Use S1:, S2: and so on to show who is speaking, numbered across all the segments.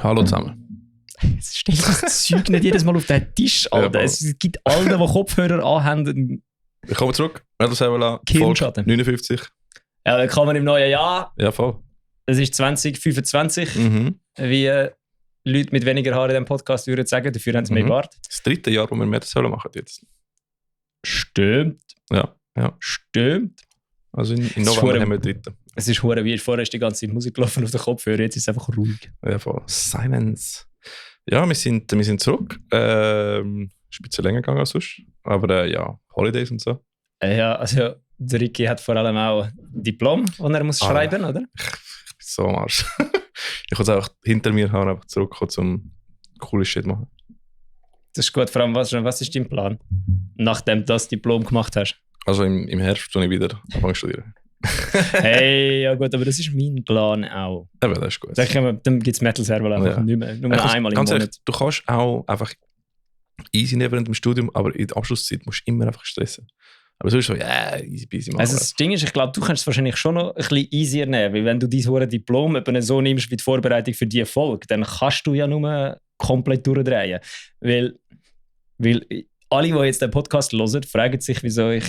S1: Hallo zusammen.
S2: Es stellt das Zeug nicht jedes Mal auf den Tisch, Alter.
S1: Ja,
S2: es gibt alle, die Kopfhörer anhaben.
S1: Ich komme zurück. Metal Servola, Folge
S2: Hirnschaden.
S1: 59.
S2: Ja, willkommen im neuen Jahr.
S1: Ja, voll.
S2: Es ist 2025.
S1: Mhm.
S2: Wie Leute mit weniger Haaren in diesem Podcast würden sagen, dafür haben sie mehr Bart.
S1: Das 3. Jahr, wo wir Metal Servola machen jetzt.
S2: Stimmt.
S1: Ja.
S2: Stimmt.
S1: Also in
S2: ist
S1: November
S2: verdammt-
S1: haben wir 3.
S2: Es ist hure wie vorher ist die ganze Zeit Musik gelaufen auf den Kopfhörer, jetzt ist es einfach ruhig.
S1: Ja, voll. Silence. Ja, wir sind zurück. Ist ein bisschen länger gegangen als sonst. Aber ja, Holidays und so.
S2: Ja, also der Ricky hat vor allem auch ein Diplom, das er muss schreiben, oder?
S1: Ich bin so am Arsch. Ich wollte es auch hinter mir haben, einfach zurückkommen, um cooles Shit machen.
S2: Das ist gut. Vor allem, was ist dein Plan, nachdem du das Diplom gemacht hast?
S1: Also im Herbst, wenn ich wieder anfange zu studieren.
S2: Hey, ja gut, aber das ist mein Plan auch.
S1: Aber das ist gut.
S2: Dann gibt es Metal Servola einfach
S1: Ja.
S2: nicht mehr. Nur
S1: Ich muss
S2: einmal im
S1: ganz
S2: Monat.
S1: ehrlich, du kannst auch einfach easy nehmen während dem Studium, aber in der Abschlusszeit musst du immer einfach stressen. Aber so ist so, ja, easy peasy machen.
S2: Also das Ding ist, ich glaube, du kannst es wahrscheinlich schon noch ein bisschen easier nehmen, weil wenn du dein hure Diplom eben so nimmst wie die Vorbereitung für diese Folge, dann kannst du ja nur komplett durchdrehen. Weil alle, die jetzt den Podcast hören, fragen sich, wieso ich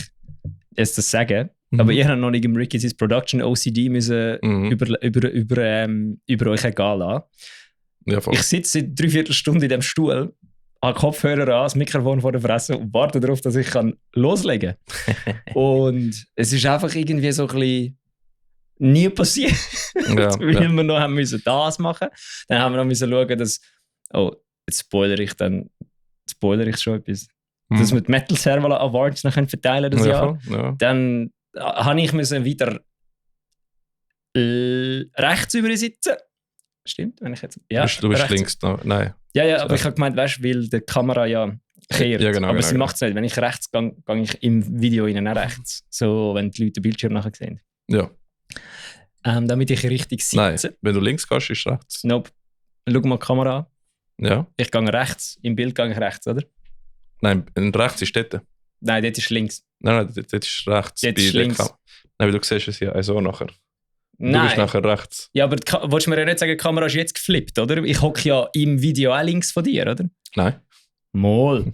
S2: es das sage. Aber ihr habt noch nicht im Ricky sein Production OCD müssen über euch egal lassen.
S1: Ja, voll.
S2: Ich sitze seit 3/4 Stunde in diesem Stuhl, habe Kopfhörer an, das Mikrofon vor der Fresse und warte darauf, dass ich loslegen kann. Und es ist einfach irgendwie so ein bisschen nie passiert.
S1: Ja,
S2: Weil
S1: ja.
S2: wir noch haben müssen das machen. Dann haben wir noch müssen schauen, dass... Oh, jetzt spoilere ich schon etwas. Dass wir die Metal Servola Awards noch verteilen das Jahr.
S1: voll, ja.
S2: Dann habe ich müssen wieder rechts über sitzen. Stimmt, wenn ich jetzt... Ja,
S1: Du bist
S2: rechts.
S1: links da. Nein.
S2: Ja, aber ich habe gemeint, weißt du, weil die Kamera ja kehrt.
S1: Ja, genau,
S2: aber
S1: genau,
S2: sie macht es nicht. Wenn ich rechts gehe, gehe ich im Video rein, auch rechts. So, wenn die Leute den Bildschirm nachher sehen.
S1: Ja.
S2: Damit ich richtig sitze.
S1: Nein. Wenn du links gehst, ist rechts.
S2: Nope. Schau mal die Kamera an.
S1: Ja.
S2: Ich gehe rechts. Im Bild gehe ich rechts, oder?
S1: Nein, rechts ist dort.
S2: Nein, dort ist links.
S1: Nein, dort ist rechts.
S2: Dort ist
S1: der
S2: links.
S1: Nein, weil du siehst es ja so nachher. Du bist
S2: Nein.
S1: nachher rechts.
S2: Ja, aber willst du mir ja nicht sagen, die Kamera ist jetzt geflippt, oder? Ich hocke ja im Video auch links von dir, oder?
S1: Nein.
S2: Mal.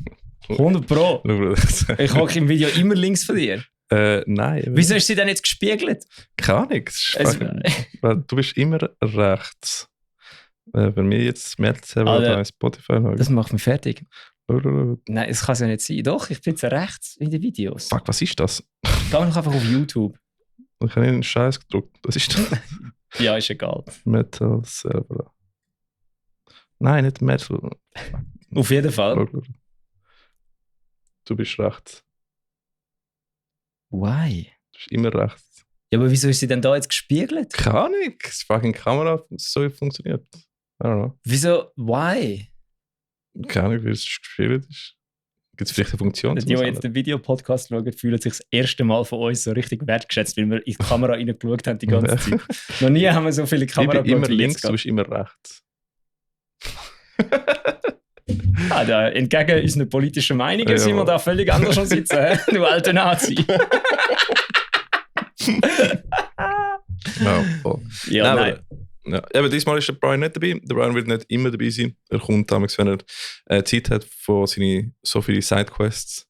S2: 100 Pro.
S1: Schau, Bruder.
S2: Ich hocke im Video immer links von dir.
S1: Nein.
S2: Wieso ist sie denn jetzt gespiegelt?
S1: Keine Ahnung. das ist
S2: Also,
S1: weil du bist immer rechts. Wenn wir jetzt Metal Servola
S2: Alter,
S1: bei Spotify schauen.
S2: das macht mich fertig.
S1: Fuck,
S2: Nein, es kann es ja nicht sein. Doch, ich bin jetzt rechts in den Videos.
S1: was ist das?
S2: Geh doch einfach auf YouTube.
S1: Ich habe einen Scheiß gedruckt. Was ist das?
S2: Ja, ist egal.
S1: Metal Servola. Nein, nicht Metal.
S2: Auf jeden Fall.
S1: Du bist rechts.
S2: Why?
S1: Du bist immer rechts.
S2: Ja, aber wieso ist sie denn da jetzt gespiegelt?
S1: Keine Ahnung. Das fucking Kamera so funktioniert. I don't know.
S2: Wieso? Why?
S1: Keine Ahnung, wie es gespielt ist. Gibt es vielleicht eine Funktion?
S2: Die, die jetzt den Videopodcast schauen, fühlen sich das erste Mal von uns so richtig wertgeschätzt, weil wir in die Kamera reingeschaut haben die ganze Zeit. Noch nie haben wir so viele
S1: Ich bin
S2: Kameras
S1: immer links, du bist immer rechts.
S2: Entgegen unseren politischen Meinungen
S1: Ja,
S2: sind wir
S1: Mann.
S2: da völlig anders schon sitzen, hä? Du alter Nazi.
S1: Ja, voll.
S2: Ja, nein.
S1: Ja, aber diesmal ist der Brian nicht dabei. Der Brian wird nicht immer dabei sein. Er kommt damals, wenn er Zeit hat von seinen so vielen Sidequests.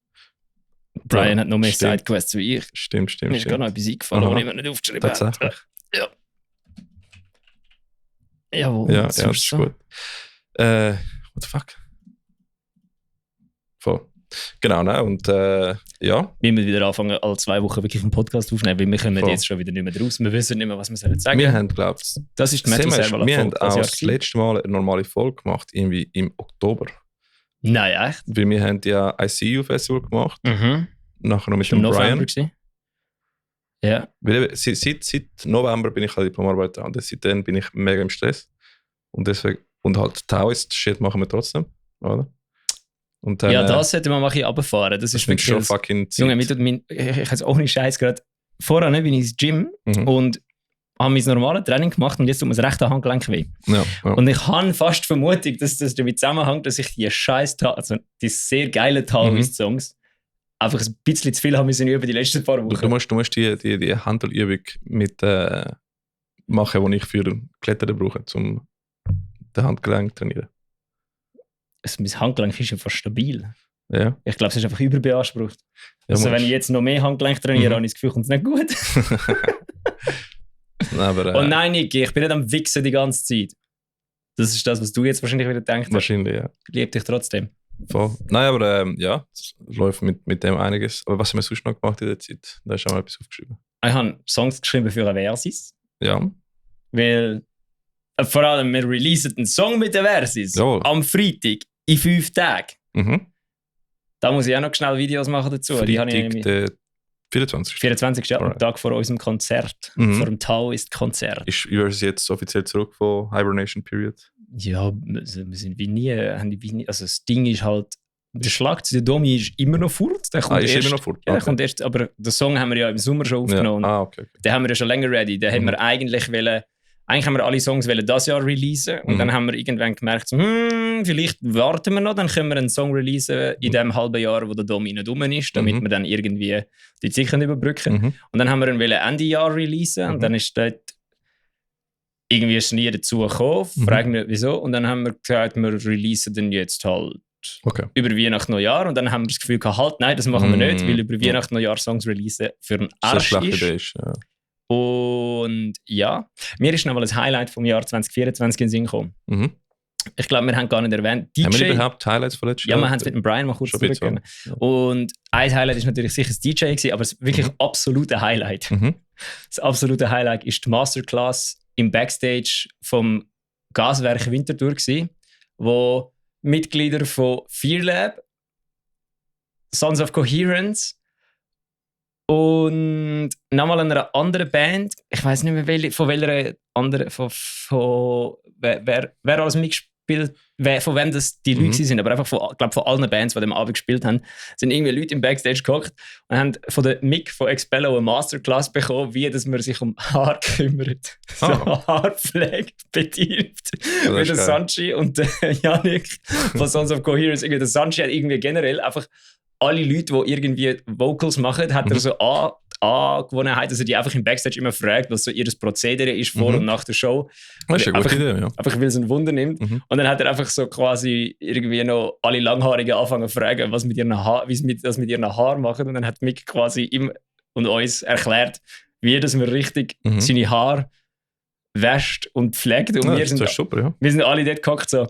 S2: Brian hat noch mehr
S1: Stimmt.
S2: Sidequests wie ich.
S1: Stimmt.
S2: Mir ist gerade noch etwas eingefallen,
S1: Aha.
S2: was ich mir nicht aufgeschrieben habe.
S1: Tatsächlich.
S2: Ja. Jawohl.
S1: Ja, das ist
S2: so.
S1: gut. What the fuck? Voll. Genau, ne? Und ja.
S2: Wir müssen wieder anfangen, alle 2 Wochen wirklich einen Podcast aufnehmen, weil wir kommen
S1: Voll.
S2: jetzt schon wieder nicht mehr raus. Wir wissen nicht mehr, was wir sagen sollen.
S1: Wir haben, glaube ich,
S2: Das ist die Metal Servola
S1: wir haben
S2: Folge
S1: auch
S2: dieses
S1: das
S2: Jahr.
S1: letzte Mal eine normale Folge gemacht, irgendwie im Oktober.
S2: Nein, echt?
S1: Weil wir haben ja ICU Festival gemacht, nachher noch mit
S2: Im
S1: dem
S2: November
S1: Brian.
S2: gewesen. Ja.
S1: Weil eben, seit November bin ich an Diplomarbeit dran. Seitdem bin ich mega im Stress. Und deswegen, und halt Taoist-Shit machen wir trotzdem, oder? Und dann,
S2: Ja, das sollte man mal ein bisschen runterfahren. Das ist
S1: nimmt
S2: wirklich...
S1: schon
S2: das-
S1: fucking Zeit.
S2: Junge, ich habe es ohne Scheiß gerade... Vorher bin ich ins Gym
S1: Mhm.
S2: und habe mein normales Training gemacht und jetzt tut mir das rechte Handgelenk weh.
S1: Ja.
S2: Und ich habe fast Vermutung, dass das damit zusammenhängt, dass ich die also die sehr geilen Taoist-Songs einfach ein bisschen zu viel haben müssen über die letzten paar Wochen.
S1: Du musst die Handelübung mit machen, die ich für Klettern brauche, um den Handgelenk trainieren.
S2: Also mein Handgelenk ist einfach stabil.
S1: Ja.
S2: Ich glaube, es ist einfach überbeansprucht.
S1: Ja,
S2: Also wenn
S1: musst.
S2: ich jetzt noch mehr Handgelenk trainiere, habe ich das Gefühl, kommt es nicht gut.
S1: Nein, aber,
S2: Und nein, Niki, ich bin nicht am Wichsen die ganze Zeit. Das ist das, was du jetzt wahrscheinlich wieder denkst.
S1: wahrscheinlich, ja.
S2: Ich liebe dich trotzdem.
S1: Voll. Nein, aber ja, es läuft mit dem einiges. Aber was haben wir sonst noch gemacht in der Zeit? Da hast du auch mal etwas aufgeschrieben.
S2: Ich habe Songs geschrieben für eine Versis.
S1: Ja.
S2: Weil vor allem, wir releasen einen Song mit der Versis
S1: Jawohl.
S2: am Freitag in 5 Tagen.
S1: Mhm.
S2: Da muss ich auch noch schnell Videos machen dazu. Die habe ich
S1: Freitag,
S2: nämlich
S1: der 24.
S2: 24. Ja, am
S1: Alright.
S2: Tag vor unserem Konzert.
S1: Mhm.
S2: Vor dem Taoist-Konzert.
S1: Ist Versus jetzt offiziell zurück von Hibernation Period?
S2: Ja, wir sind wie nie, also das Ding ist halt, der Schlagzeug, der Domi ist immer noch fort. Der kommt
S1: Ist
S2: erst,
S1: immer noch fort?
S2: Ja, der
S1: Okay.
S2: kommt erst, aber den Song haben wir ja im Sommer schon
S1: Ja.
S2: aufgenommen.
S1: Okay.
S2: Den haben wir ja schon länger ready. Den haben wir eigentlich haben wir alle Songs das Jahr releasen und dann haben wir irgendwann gemerkt, so, vielleicht warten wir noch, dann können wir einen Song releasen in dem halben Jahr, wo der Domi nicht rum ist, damit wir dann irgendwie die Zeit können überbrücken.
S1: Mhm.
S2: Und dann haben wir ihn Ende Jahr releasen und dann ist dort irgendwie ist nie dazu gekommen. Frag mich nicht wieso. Und dann haben wir gesagt, wir releasen den jetzt halt
S1: Okay.
S2: über Weihnachten Neujahr. Und dann haben wir das Gefühl gehabt, halt, nein, das machen wir nicht, weil über Weihnachten Neujahr Songs releasen für einen
S1: Das
S2: Arsch
S1: ist eine
S2: ist.
S1: schlechte Idee. Ist, ja.
S2: Und ja, mir ist noch mal ein Highlight vom Jahr 2024 in den Sinn gekommen.
S1: Mhm.
S2: Ich glaube, wir haben gar nicht erwähnt.
S1: Haben wir
S2: DJ.
S1: überhaupt Highlights von letztes
S2: Ja,
S1: Jahr?
S2: wir haben es mit dem Brian mal kurz
S1: Schon ein bisschen,
S2: zurückgegeben. Und ein Highlight ist natürlich sicher das DJ gewesen, aber das wirklich absolute Highlight.
S1: Mhm.
S2: Das absolute Highlight ist die Masterclass im Backstage vom Gaswerk Winterthur gewesen, wo Mitglieder von Fearlab, Sons of Coherence und nochmal einer anderen Band, ich weiß nicht mehr von welcher anderen, wer alles mitgespielt, von wem das die Leute sind, aber einfach von allen Bands, die am Abend gespielt haben, sind irgendwie Leute im Backstage gehockt und haben von der Mick von Expello eine Masterclass bekommen, wie dass man sich um Haar kümmert. So Haarpflege betreibt. Wie der
S1: geil.
S2: Sanchi und der Yannick von Sons of Coherence. Der Sanchi hat irgendwie generell einfach alle Leute, die irgendwie Vocals machen, hat er so Angewohnheit, dass er die einfach im Backstage immer fragt, was so ihr Prozedere ist vor und nach der Show.
S1: Das ist eine gute Idee, ja.
S2: Einfach weil es ein Wunder nimmt. Und dann hat er einfach so quasi irgendwie noch alle Langhaarigen angefangen zu fragen, was mit ihren das mit ihren Haaren machen. Und dann hat Mick quasi ihm und uns erklärt, wie dass man richtig seine Haare wäscht und pflegt. Und
S1: Ja,
S2: wir, sind,
S1: das ist super, ja.
S2: wir sind alle dort gehockt so,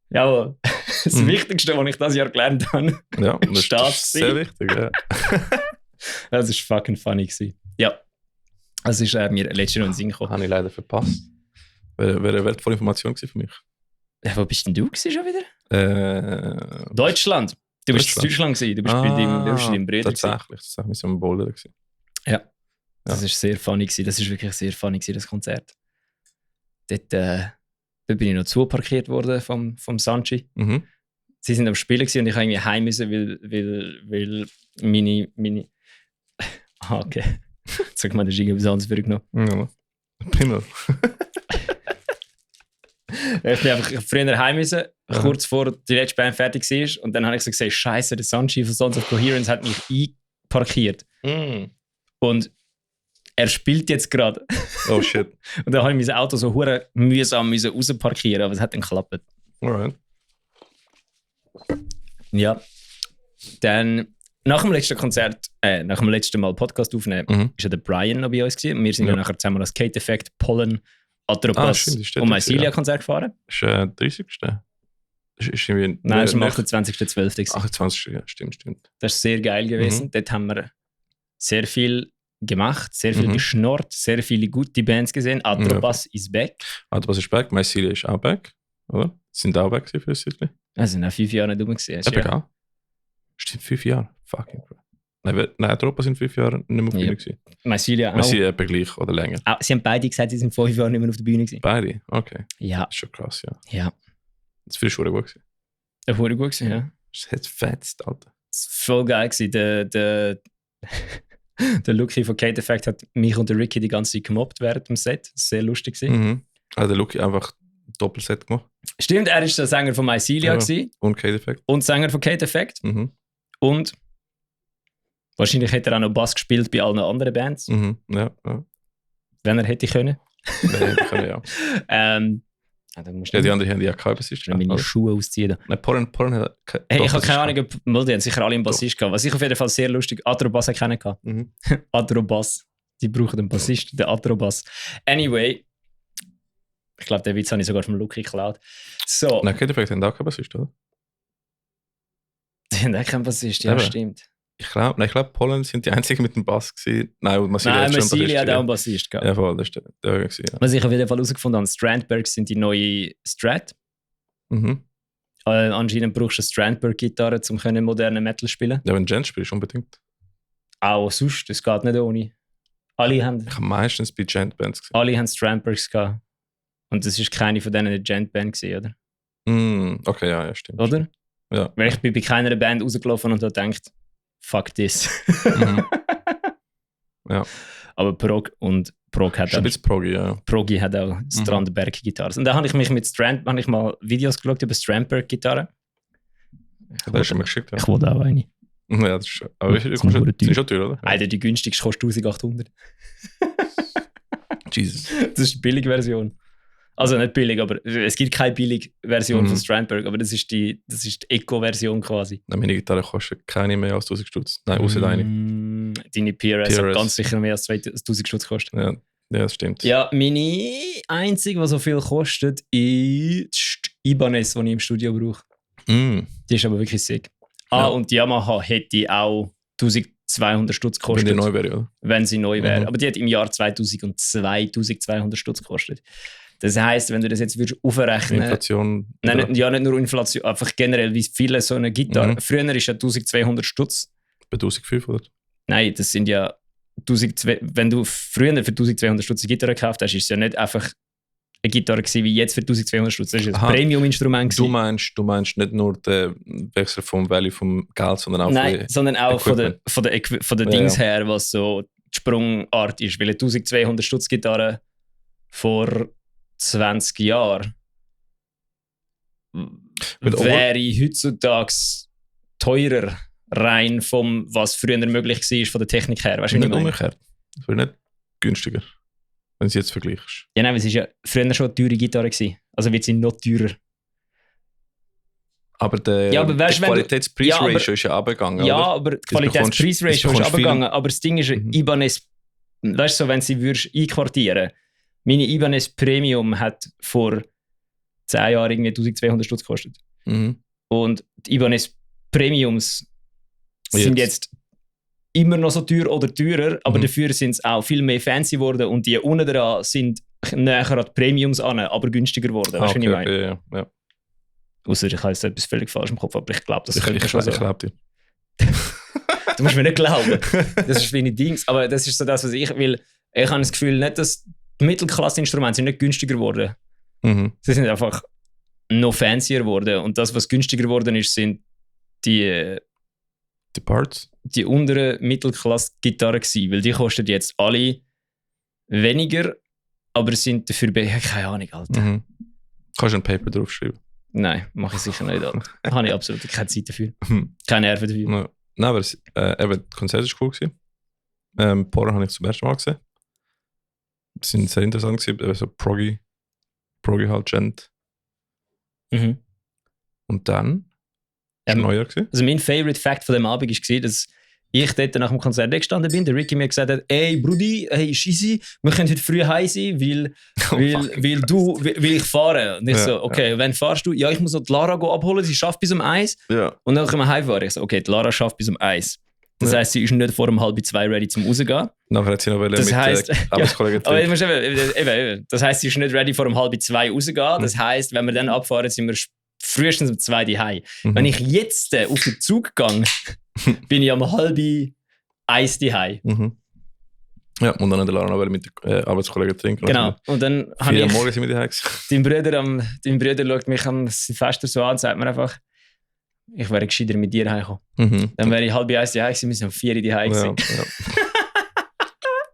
S2: jawohl, das Wichtigste, was ich das Jahr gelernt habe.
S1: Ja, das
S2: Steht
S1: ist sehr wichtig, ja.
S2: Das war fucking funny gewesen. Ja, das ist mir letztes Jahr in den Sinn gekommen.
S1: Habe ich leider verpasst. Wäre eine wertvolle Information gewesen für mich.
S2: Ja, wo bist denn du gewesen schon wieder? Deutschland. Du bist in Deutschland gewesen. Du bist bei deinem Bruder gewesen.
S1: Tatsächlich. Wir waren am Bouldern gewesen.
S2: Ja. Das war sehr funny gewesen. Das ist wirklich sehr funny gewesen, das Konzert. Dort bin ich noch zuparkiert worden vom Sanchi.
S1: Mhm.
S2: Sie sind am Spielen gewesen und ich irgendwie heim müssen, weil meine okay. Sag mal, das ist irgendwas anderes vorgenommen.
S1: Ja. Prima.
S2: Ich bin einfach früher heim müssen, kurz vor die letzte Band fertig war. Und dann habe ich so gesehen, Scheiße, der Sanchi von Sons of Coherence hat mich einparkiert. Und er spielt jetzt gerade.
S1: Oh shit.
S2: Und dann habe ich mein Auto so hure mühsam rausparkieren, aber es hat dann geklappt.
S1: Alright.
S2: Ja. Dann nach dem letzten Konzert, nach dem letzten Mal Podcast aufnehmen, ist ja der Brian noch bei uns gewesen. Wir sind ja nachher zusammen das Kate Effect, Pollen, Atropos und Mycelia-Konzert gefahren.
S1: Ist 30. Ist irgendwie
S2: Nein, das war am 28.12.
S1: 28. Ja, stimmt.
S2: Das ist sehr geil gewesen. Dort haben wir sehr viel gemacht, sehr viel geschnorrt, sehr viele gute Bands gesehen. Atropos is back.
S1: Atropos ist back, Mycelia ist auch back, oder? Sind auch back für ein Zeitchen.
S2: Also sind nach 5 Jahren nicht rum gewesen.
S1: Egal. Stimmt, 5 Jahre. Fucking bro. Nein, Atropos sind 5 Jahre nicht mehr auf der Bühne gewesen.
S2: Mycelia auch.
S1: Mycelia etwa gleich oder länger.
S2: Sie haben beide gesagt, sie sind 5 Jahre nicht mehr auf der Bühne gewesen.
S1: Beide? Okay.
S2: Ja.
S1: Das ist schon krass, ja.
S2: Ja.
S1: Das war schon gut gewesen.
S2: Das war gut gewesen, ja.
S1: Das hat fetzt, Alter.
S2: Das war voll geil gewesen. Der Lucky von Kate Effect hat mich und der Ricky die ganze Zeit gemobbt während dem Set. Das war sehr lustig gewesen.
S1: Also der Lucky einfach Doppelset gemacht.
S2: Stimmt, er ist der Sänger von Mycelia gewesen.
S1: Und Kate Effect.
S2: Und Sänger von Kate Effect. Und wahrscheinlich hätte er auch noch Bass gespielt bei allen anderen Bands.
S1: Ja.
S2: Wenn er hätte können.
S1: Ja.
S2: Ja, dann musst
S1: Ja, die
S2: du
S1: anderen haben ja keinen Bassist.
S2: meine
S1: oder?
S2: Schuhe ausziehen.
S1: Nein, Porn hat
S2: Hey,
S1: doch,
S2: ich habe
S1: das
S2: keine
S1: ist-
S2: Ahnung, ob die haben sicher alle einen Bassist gehabt. Was ich auf jeden Fall sehr lustig, Atrobass habe ich keinen gehabt.
S1: Mhm.
S2: Atrobass. Die brauchen einen Bassist, den Atrobass. Anyway, ich glaube, den Witz habe ich sogar vom Lucky geklaut. So,
S1: Nein, keine Frage, die haben auch keinen Bassist, oder?
S2: die haben auch keinen Bassist, ja,
S1: Eben.
S2: stimmt.
S1: Ich glaube, Polen sind die einzigen mit dem Bass gewesen. Nein, und Massilia
S2: Nein,
S1: hat schon einen
S2: Massili hat auch einen
S1: Bassist.
S2: Bassist gehabt.
S1: Ja, voll, das ist der gewesen. Ja.
S2: Was ich auf jeden Fall herausgefunden habe, Strandberg sind die neue Strat.
S1: Mhm.
S2: Anscheinend brauchst du eine Strandberg-Gitarre, um modernen Metal zu spielen.
S1: Ja, wenn du Gent spielst, unbedingt.
S2: Auch sonst, das geht nicht ohne. Alle haben
S1: Ich habe meistens bei Gent-Bands gesehen.
S2: Strandbergs gehabt. Und das war keine von denen eine Gent-Band, oder?
S1: Okay, ja, stimmt.
S2: Oder?
S1: Ja.
S2: Weil ich bin bei keiner Band rausgelaufen und habe gedacht, fuck this.
S1: Mhm. Ja.
S2: Aber Prog hat
S1: Schon ein
S2: auch,
S1: bisschen Proggy, ja.
S2: Progi hat auch Strandberg-Gitarren. Und dann habe ich mich mit habe ich mal Videos geschaut über Strandberg-Gitarren.
S1: Das hast du mir geschickt, ja.
S2: Ich wollte auch eine.
S1: Ja, das ist schon. Aber wie viel
S2: Das
S1: kostet
S2: ist
S1: das? Ist schon teuer, oder?
S2: Alter, die günstigste kostet 1800.
S1: Jesus.
S2: Das ist die Billigversion. Also nicht billig, aber es gibt keine Billigversion von Strandberg, aber das ist die Eco-Version quasi.
S1: Nein, meine Gitarre kostet keine mehr als 1000 Stutz. Nein, außer deine.
S2: Deine PRS hat
S1: PRS.
S2: ganz sicher mehr als 1000 Stutz gekostet.
S1: Ja, das stimmt.
S2: Ja, meine einzige, die so viel kostet, ist die Ibanez, die ich im Studio brauche.
S1: Mm.
S2: Die ist aber wirklich sick.
S1: Ja.
S2: Und die Yamaha hätte auch 1200 Stutz
S1: Wenn
S2: gekostet,
S1: die neu wäre, oder?
S2: wenn sie neu wäre.
S1: Mhm.
S2: Aber die hat im Jahr 2002 1200 Stutz gekostet. Das heisst, wenn du das jetzt würdest aufrechnen...
S1: Inflation.
S2: Nein,
S1: oder?
S2: nicht nur Inflation, einfach generell, wie viele so eine Gitarre...
S1: Mhm.
S2: Früher ist ja 1200 Stutz.
S1: Bei 1500.
S2: Nein, das sind ja 1200... Wenn du früher für 1200 Stutz eine Gitarre gekauft hast, ist es ja nicht einfach eine Gitarre gewesen, wie jetzt für 1200 Stutz. Das ist ein
S1: Aha.
S2: Premium-Instrument.
S1: Du meinst nicht nur den Wechsel vom Value vom Geld, sondern auch
S2: Nein, sondern auch von der
S1: Ja,
S2: Dings
S1: ja.
S2: her, was so die Sprungart ist. Weil eine 1200 Stutz Gitarre vor 20 Jahren wäre heutzutage teurer, rein vom, was früher möglich war von der Technik her. Weißt du, wie ich
S1: Nicht
S2: meine?
S1: umgekehrt. Es wäre nicht günstiger, wenn du es jetzt vergleichst.
S2: Ja, nein, es war ja früher schon eine teure Gitarre gewesen. Also wird sie noch teurer.
S1: Aber der
S2: Ja, aber weißt,
S1: die
S2: wenn du-
S1: Qualitäts-Preis-Ratio ist ja abgegangen,
S2: Ja,
S1: oder?
S2: aber die
S1: bekommst-
S2: Qualitäts-Preis-Ratio
S1: das
S2: ist
S1: bekommst viel-
S2: abgegangen. Aber das Ding ist,
S1: Mhm.
S2: Ibanez, weißt du, so, wenn sie würdest einquartieren, meine Ibanez Premium hat vor 10 Jahren irgendwie 1200 Stutz gekostet.
S1: Mhm.
S2: Und die Ibanez Premiums sind jetzt immer noch so teuer oder teurer, aber
S1: Mhm.
S2: dafür sind es auch viel mehr fancy geworden und die unten dran sind näher an die Premiums an, aber günstiger geworden. Weißt du, was ich meine?
S1: okay, ja.
S2: Ausser ich habe jetzt etwas völlig falsch im Kopf, aber ich glaube, das
S1: Ich
S2: könnte schon so.
S1: glaube dir.
S2: Du musst mir nicht glauben. Das ist meine Dings. Aber das ist so das, was ich will. Ich habe das Gefühl, nicht, dass die Mittelklasse-Instrumente sind nicht günstiger geworden.
S1: Mhm.
S2: Sie sind einfach noch fancier geworden. Und das, was günstiger geworden ist, sind die
S1: Parts?
S2: unteren Mittelklasse-Gitarren gewesen. Weil die kosten jetzt alle weniger, aber sind dafür... Keine Ahnung, Alter.
S1: Mhm. Kannst du ein Paper draufschreiben?
S2: Nein, mache ich sicher nicht. Alter. Habe ich absolut keine Zeit dafür.
S1: Mhm.
S2: Keine Nerven dafür.
S1: Ja. Nein, aber eben, das Konzert war cool gewesen. Porn habe ich zum ersten Mal gesehen. Das sind sehr interessant gewesen, so Proggy halt, Gent.
S2: Mhm.
S1: Und dann ist Neujahr gewesen.
S2: Also mein Favorite Fact von dem Abend war, dass ich dort nach dem Konzert gestanden bin, der Ricky mir gesagt hat, ey Brudi, hey, ist easy, wir können heute früh heim sein, weil ich fahre. Und ich
S1: Ja,
S2: so, okay, wann fahrst du? Ja, ich muss noch die Lara abholen, sie schafft bis um 1.
S1: Ja.
S2: Und dann können wir heimfahren. Ich so, okay, die Lara schafft bis um 1. Das
S1: Ja.
S2: heisst, sie ist nicht vor um 1:30 ready zum rausgehen.
S1: Nachher hat sie noch
S2: Das
S1: mit
S2: heisst-
S1: Arbeitskollegen
S2: Aber ich
S1: trinken.
S2: muss eben, das heisst, sie ist nicht ready vor um 1:30 rausgehen. Das heisst, wenn wir dann abfahren, sind wir frühestens um 2 heim.
S1: Mhm.
S2: Wenn ich jetzt auf den Zug gehe, bin ich um 1:30 heim.
S1: Mhm. Ja, und dann hat der Lara noch mit den Arbeitskollegen trinken.
S2: Genau. Und dann habe
S1: 4 Uhr
S2: ich...
S1: morgens sind wir daheim gewesen.
S2: Dein Bruder schaut mich am Silvester so an und sagt mir einfach, ich wäre gescheiter mit dir heimgekommen.
S1: Mhm.
S2: Dann wäre ich 1:30 daheim gewesen, wir sind um 4 Uhr daheim
S1: Ja,
S2: gewesen.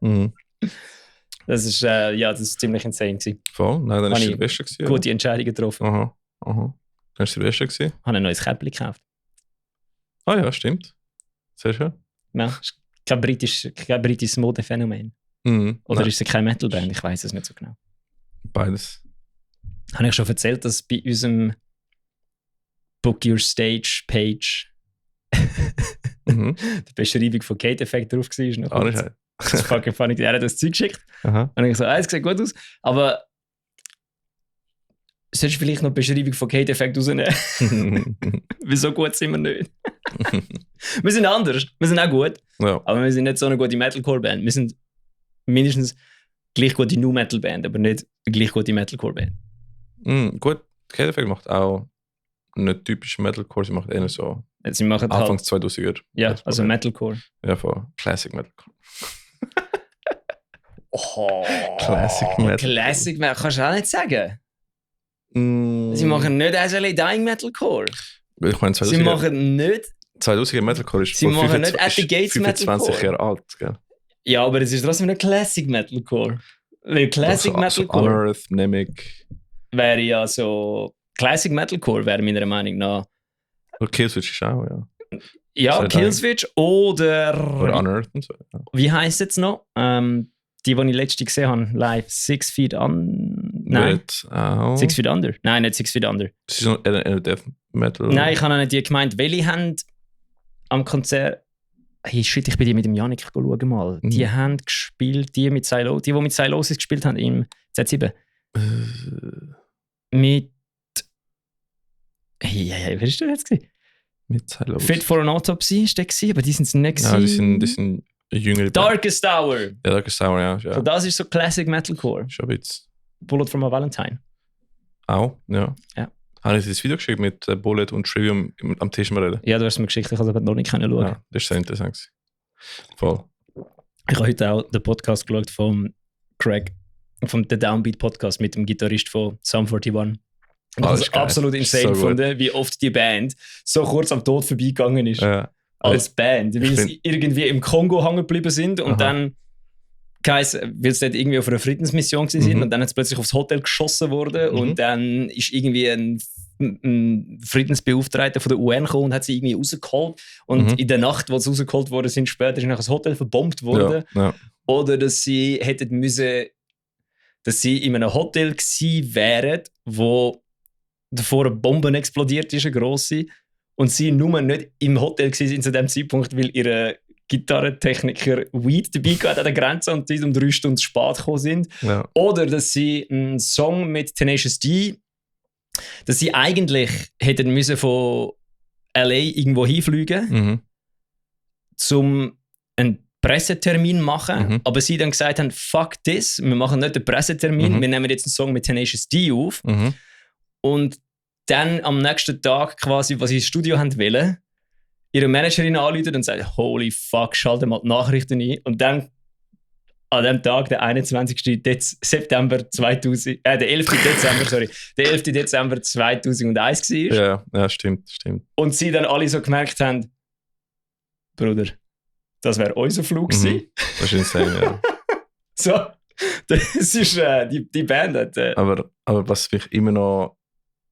S1: ja. Mhm.
S2: Das ist ziemlich insane gewesen.
S1: Voll? Nein, dann
S2: Habe
S1: ist
S2: ich
S1: Silvester gewesen.
S2: Gute Entscheidung getroffen.
S1: Aha. Dann ist Silvester gewesen.
S2: Ich habe ein neues Käppchen gekauft.
S1: Ah ja, stimmt. Sehr schön.
S2: Ja, ist kein britisches Modephänomen.
S1: Mhm.
S2: Oder
S1: Nein,
S2: ist es keine Metalband? Ich weiß es nicht so genau.
S1: beides.
S2: Habe ich schon erzählt, dass bei unserem Book Your Stage Page die Beschreibung von Kate Effect drauf war?
S1: Ah, nicht.
S2: Das ist fucking funny. Er hat das Zeug geschickt.
S1: Aha.
S2: Und ich so, es sieht gut aus. Aber solltest du vielleicht noch die Beschreibung von Kate Effect rausnehmen? Wieso gut sind wir nicht? Wir sind anders. Wir sind auch gut.
S1: Ja.
S2: Aber wir sind nicht so eine gute Metalcore-Band. Wir sind mindestens gleich gute Nu-Metal-Band, aber nicht eine gleich gute Metalcore-Band.
S1: Gut, Kate Effect macht auch nicht typische Metalcore, sie macht eher so
S2: Sie machen
S1: Anfangs
S2: halt,
S1: 2000er.
S2: ja, also Metalcore.
S1: Ja, von Classic Metalcore.
S2: Oh,
S1: Classic Metal.
S2: Classic Metal, kannst du auch nicht sagen.
S1: Mm,
S2: Sie machen nicht SLA Dying Metalcore.
S1: Ich meine,
S2: Sie machen nicht...
S1: 2000er Metalcore ist
S2: Sie
S1: vor
S2: machen
S1: 25
S2: nicht At the Gates
S1: 25
S2: Metalcore.
S1: Jahre alt. Gell?
S2: Ja, aber es ist trotzdem nicht Classic Metalcore. Weil Classic
S1: So
S2: Metalcore
S1: Unearth, Mimic.
S2: wäre ja so... Classic Metalcore wäre meiner Meinung nach...
S1: Killswitch ist auch, ja.
S2: Ja,
S1: Soll
S2: Killswitch oder...
S1: Oder Unearth und so. Ja.
S2: Wie heisst es jetzt noch? Die ich letztens gesehen habe, live. 6 Feet on... Nein.
S1: Mit auch.
S2: 6 Feet Under? Nein, nicht 6 Feet Under.
S1: Das ist noch eher Death Metal.
S2: Nein, ich habe auch nicht die gemeint. Welche haben am Konzert... Hey, shit, ich bin die mit dem Janik schauen mal. Die haben gespielt, die mit Silosis gespielt haben im Z7. Mit... Hey, wer ist der jetzt gewesen?
S1: Mit Silosis.
S2: Fit for an Autopsy ist der gewesen, aber die sind es nicht
S1: Ja, die
S2: gewesen.
S1: sind jüngere.
S2: Darkest Hour.
S1: Ja, Darkest Hour, ja.
S2: So, das ist so Classic Metalcore.
S1: Schon ein bisschen.
S2: Bullet from a Valentine.
S1: Auch, ja.
S2: Ja.
S1: Habe ich das Video geschickt mit Bullet und Trivium am Tisch mal reden?
S2: Ja, du hast mir geschickt, ich habe es aber noch nicht schauen.
S1: Ja, das ist sehr interessant gewesen. Voll.
S2: Ich habe heute auch den Podcast geschaut von Craig, vom The Downbeat Podcast mit dem Gitarrist von Sum 41. Und ich habe es absolut insane
S1: So
S2: gefunden, wie oft die Band so kurz am Tod vorbeigegangen ist.
S1: Ja.
S2: Als Band. Weil sie irgendwie im Kongo hängen geblieben sind und
S1: Aha.
S2: dann weil sie dort irgendwie auf einer Friedensmission sind und dann ist plötzlich aufs Hotel geschossen worden und dann ist irgendwie ein Friedensbeauftragter von der UN gekommen und hat sie irgendwie rausgeholt und in der Nacht, wo sie rausgeholt worden sind, später ist nach das Hotel verbombt worden.
S1: Ja.
S2: Oder dass sie hätten müssen, dass sie in einem Hotel gewesen wären, wo davor eine Bombe explodiert ist, eine grosse, und sie nur nicht im Hotel waren zu dem Zeitpunkt, weil ihre Gitarrentechniker Weed dabei gehabt an der Grenze und die um 3 Stunden zu spät gekommen sind.
S1: Ja.
S2: Oder dass sie einen Song mit Tenacious D, dass sie eigentlich hätten müssen von LA irgendwo hinfliegen, zum einen Pressetermin machen, aber sie dann gesagt haben, fuck this, wir machen nicht den Pressetermin, wir nehmen jetzt einen Song mit Tenacious D auf. Und dann am nächsten Tag quasi, was sie ins Studio haben wollen, ihre Managerin anrufen und sagen, holy fuck, schalte mal die Nachrichten ein. Und dann an dem Tag, der 21. September 2000, der 11. Dezember, sorry, der 11. Dezember 2001 war.
S1: Ja, stimmt.
S2: Und sie dann alle so gemerkt haben, Bruder, das wäre unser Flug gewesen.
S1: Das ist insane, ja.
S2: So, das ist, die Band hat...
S1: Aber was mich immer noch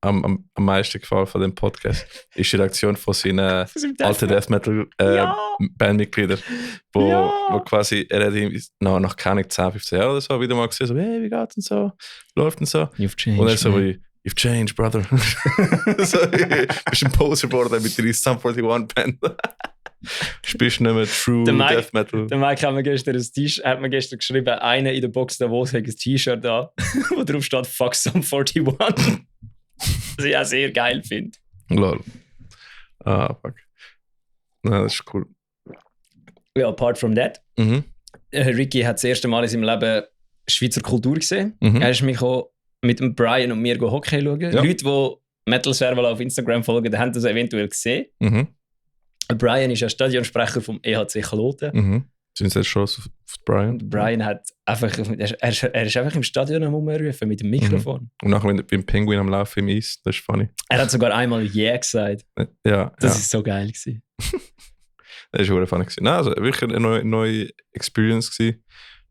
S1: am meisten gefällt von dem Podcast, ist die Reaktion von seinen alten Death Metal Bandmitgliedern, wo quasi, er hat ihn nach keine 10, 15 Jahren oder so wieder mal gesehen, so, hey, wie geht's und so, läuft und so.
S2: You've changed,
S1: und er so wie, you've changed, brother. So, bist ein Poser geworden mit deiner Sum 41 Band. Spielst nicht mehr True Death Metal.
S2: Der Mike hat mir gestern geschrieben, einer in der Box Davos hat ein T-Shirt da, wo drauf steht, fuck Sum 41. Was ich auch sehr geil finde.
S1: Lol. Ah, fuck. Na, das ist cool.
S2: Ja, apart from that. Ricky hat das erste Mal in seinem Leben Schweizer Kultur gesehen. Er ist mich auch mit dem Brian und mir Hockey schauen. Ja. Leute, die Metal Serval auf Instagram folgen, haben das eventuell gesehen. Brian ist ja Stadionsprecher vom EHC Kloten.
S1: Sind Sie jetzt schon auf Brian?
S2: Und Brian hat einfach, er ist einfach im Stadion am Rumrufen mit dem Mikrofon.
S1: Und nachher beim Penguin am Laufen im Eis, das ist funny.
S2: Er hat sogar einmal Yeah gesagt.
S1: Ja.
S2: Das ist so geil gewesen.
S1: Das war funny gewesen. Nein, also wirklich eine neue Experience gewesen.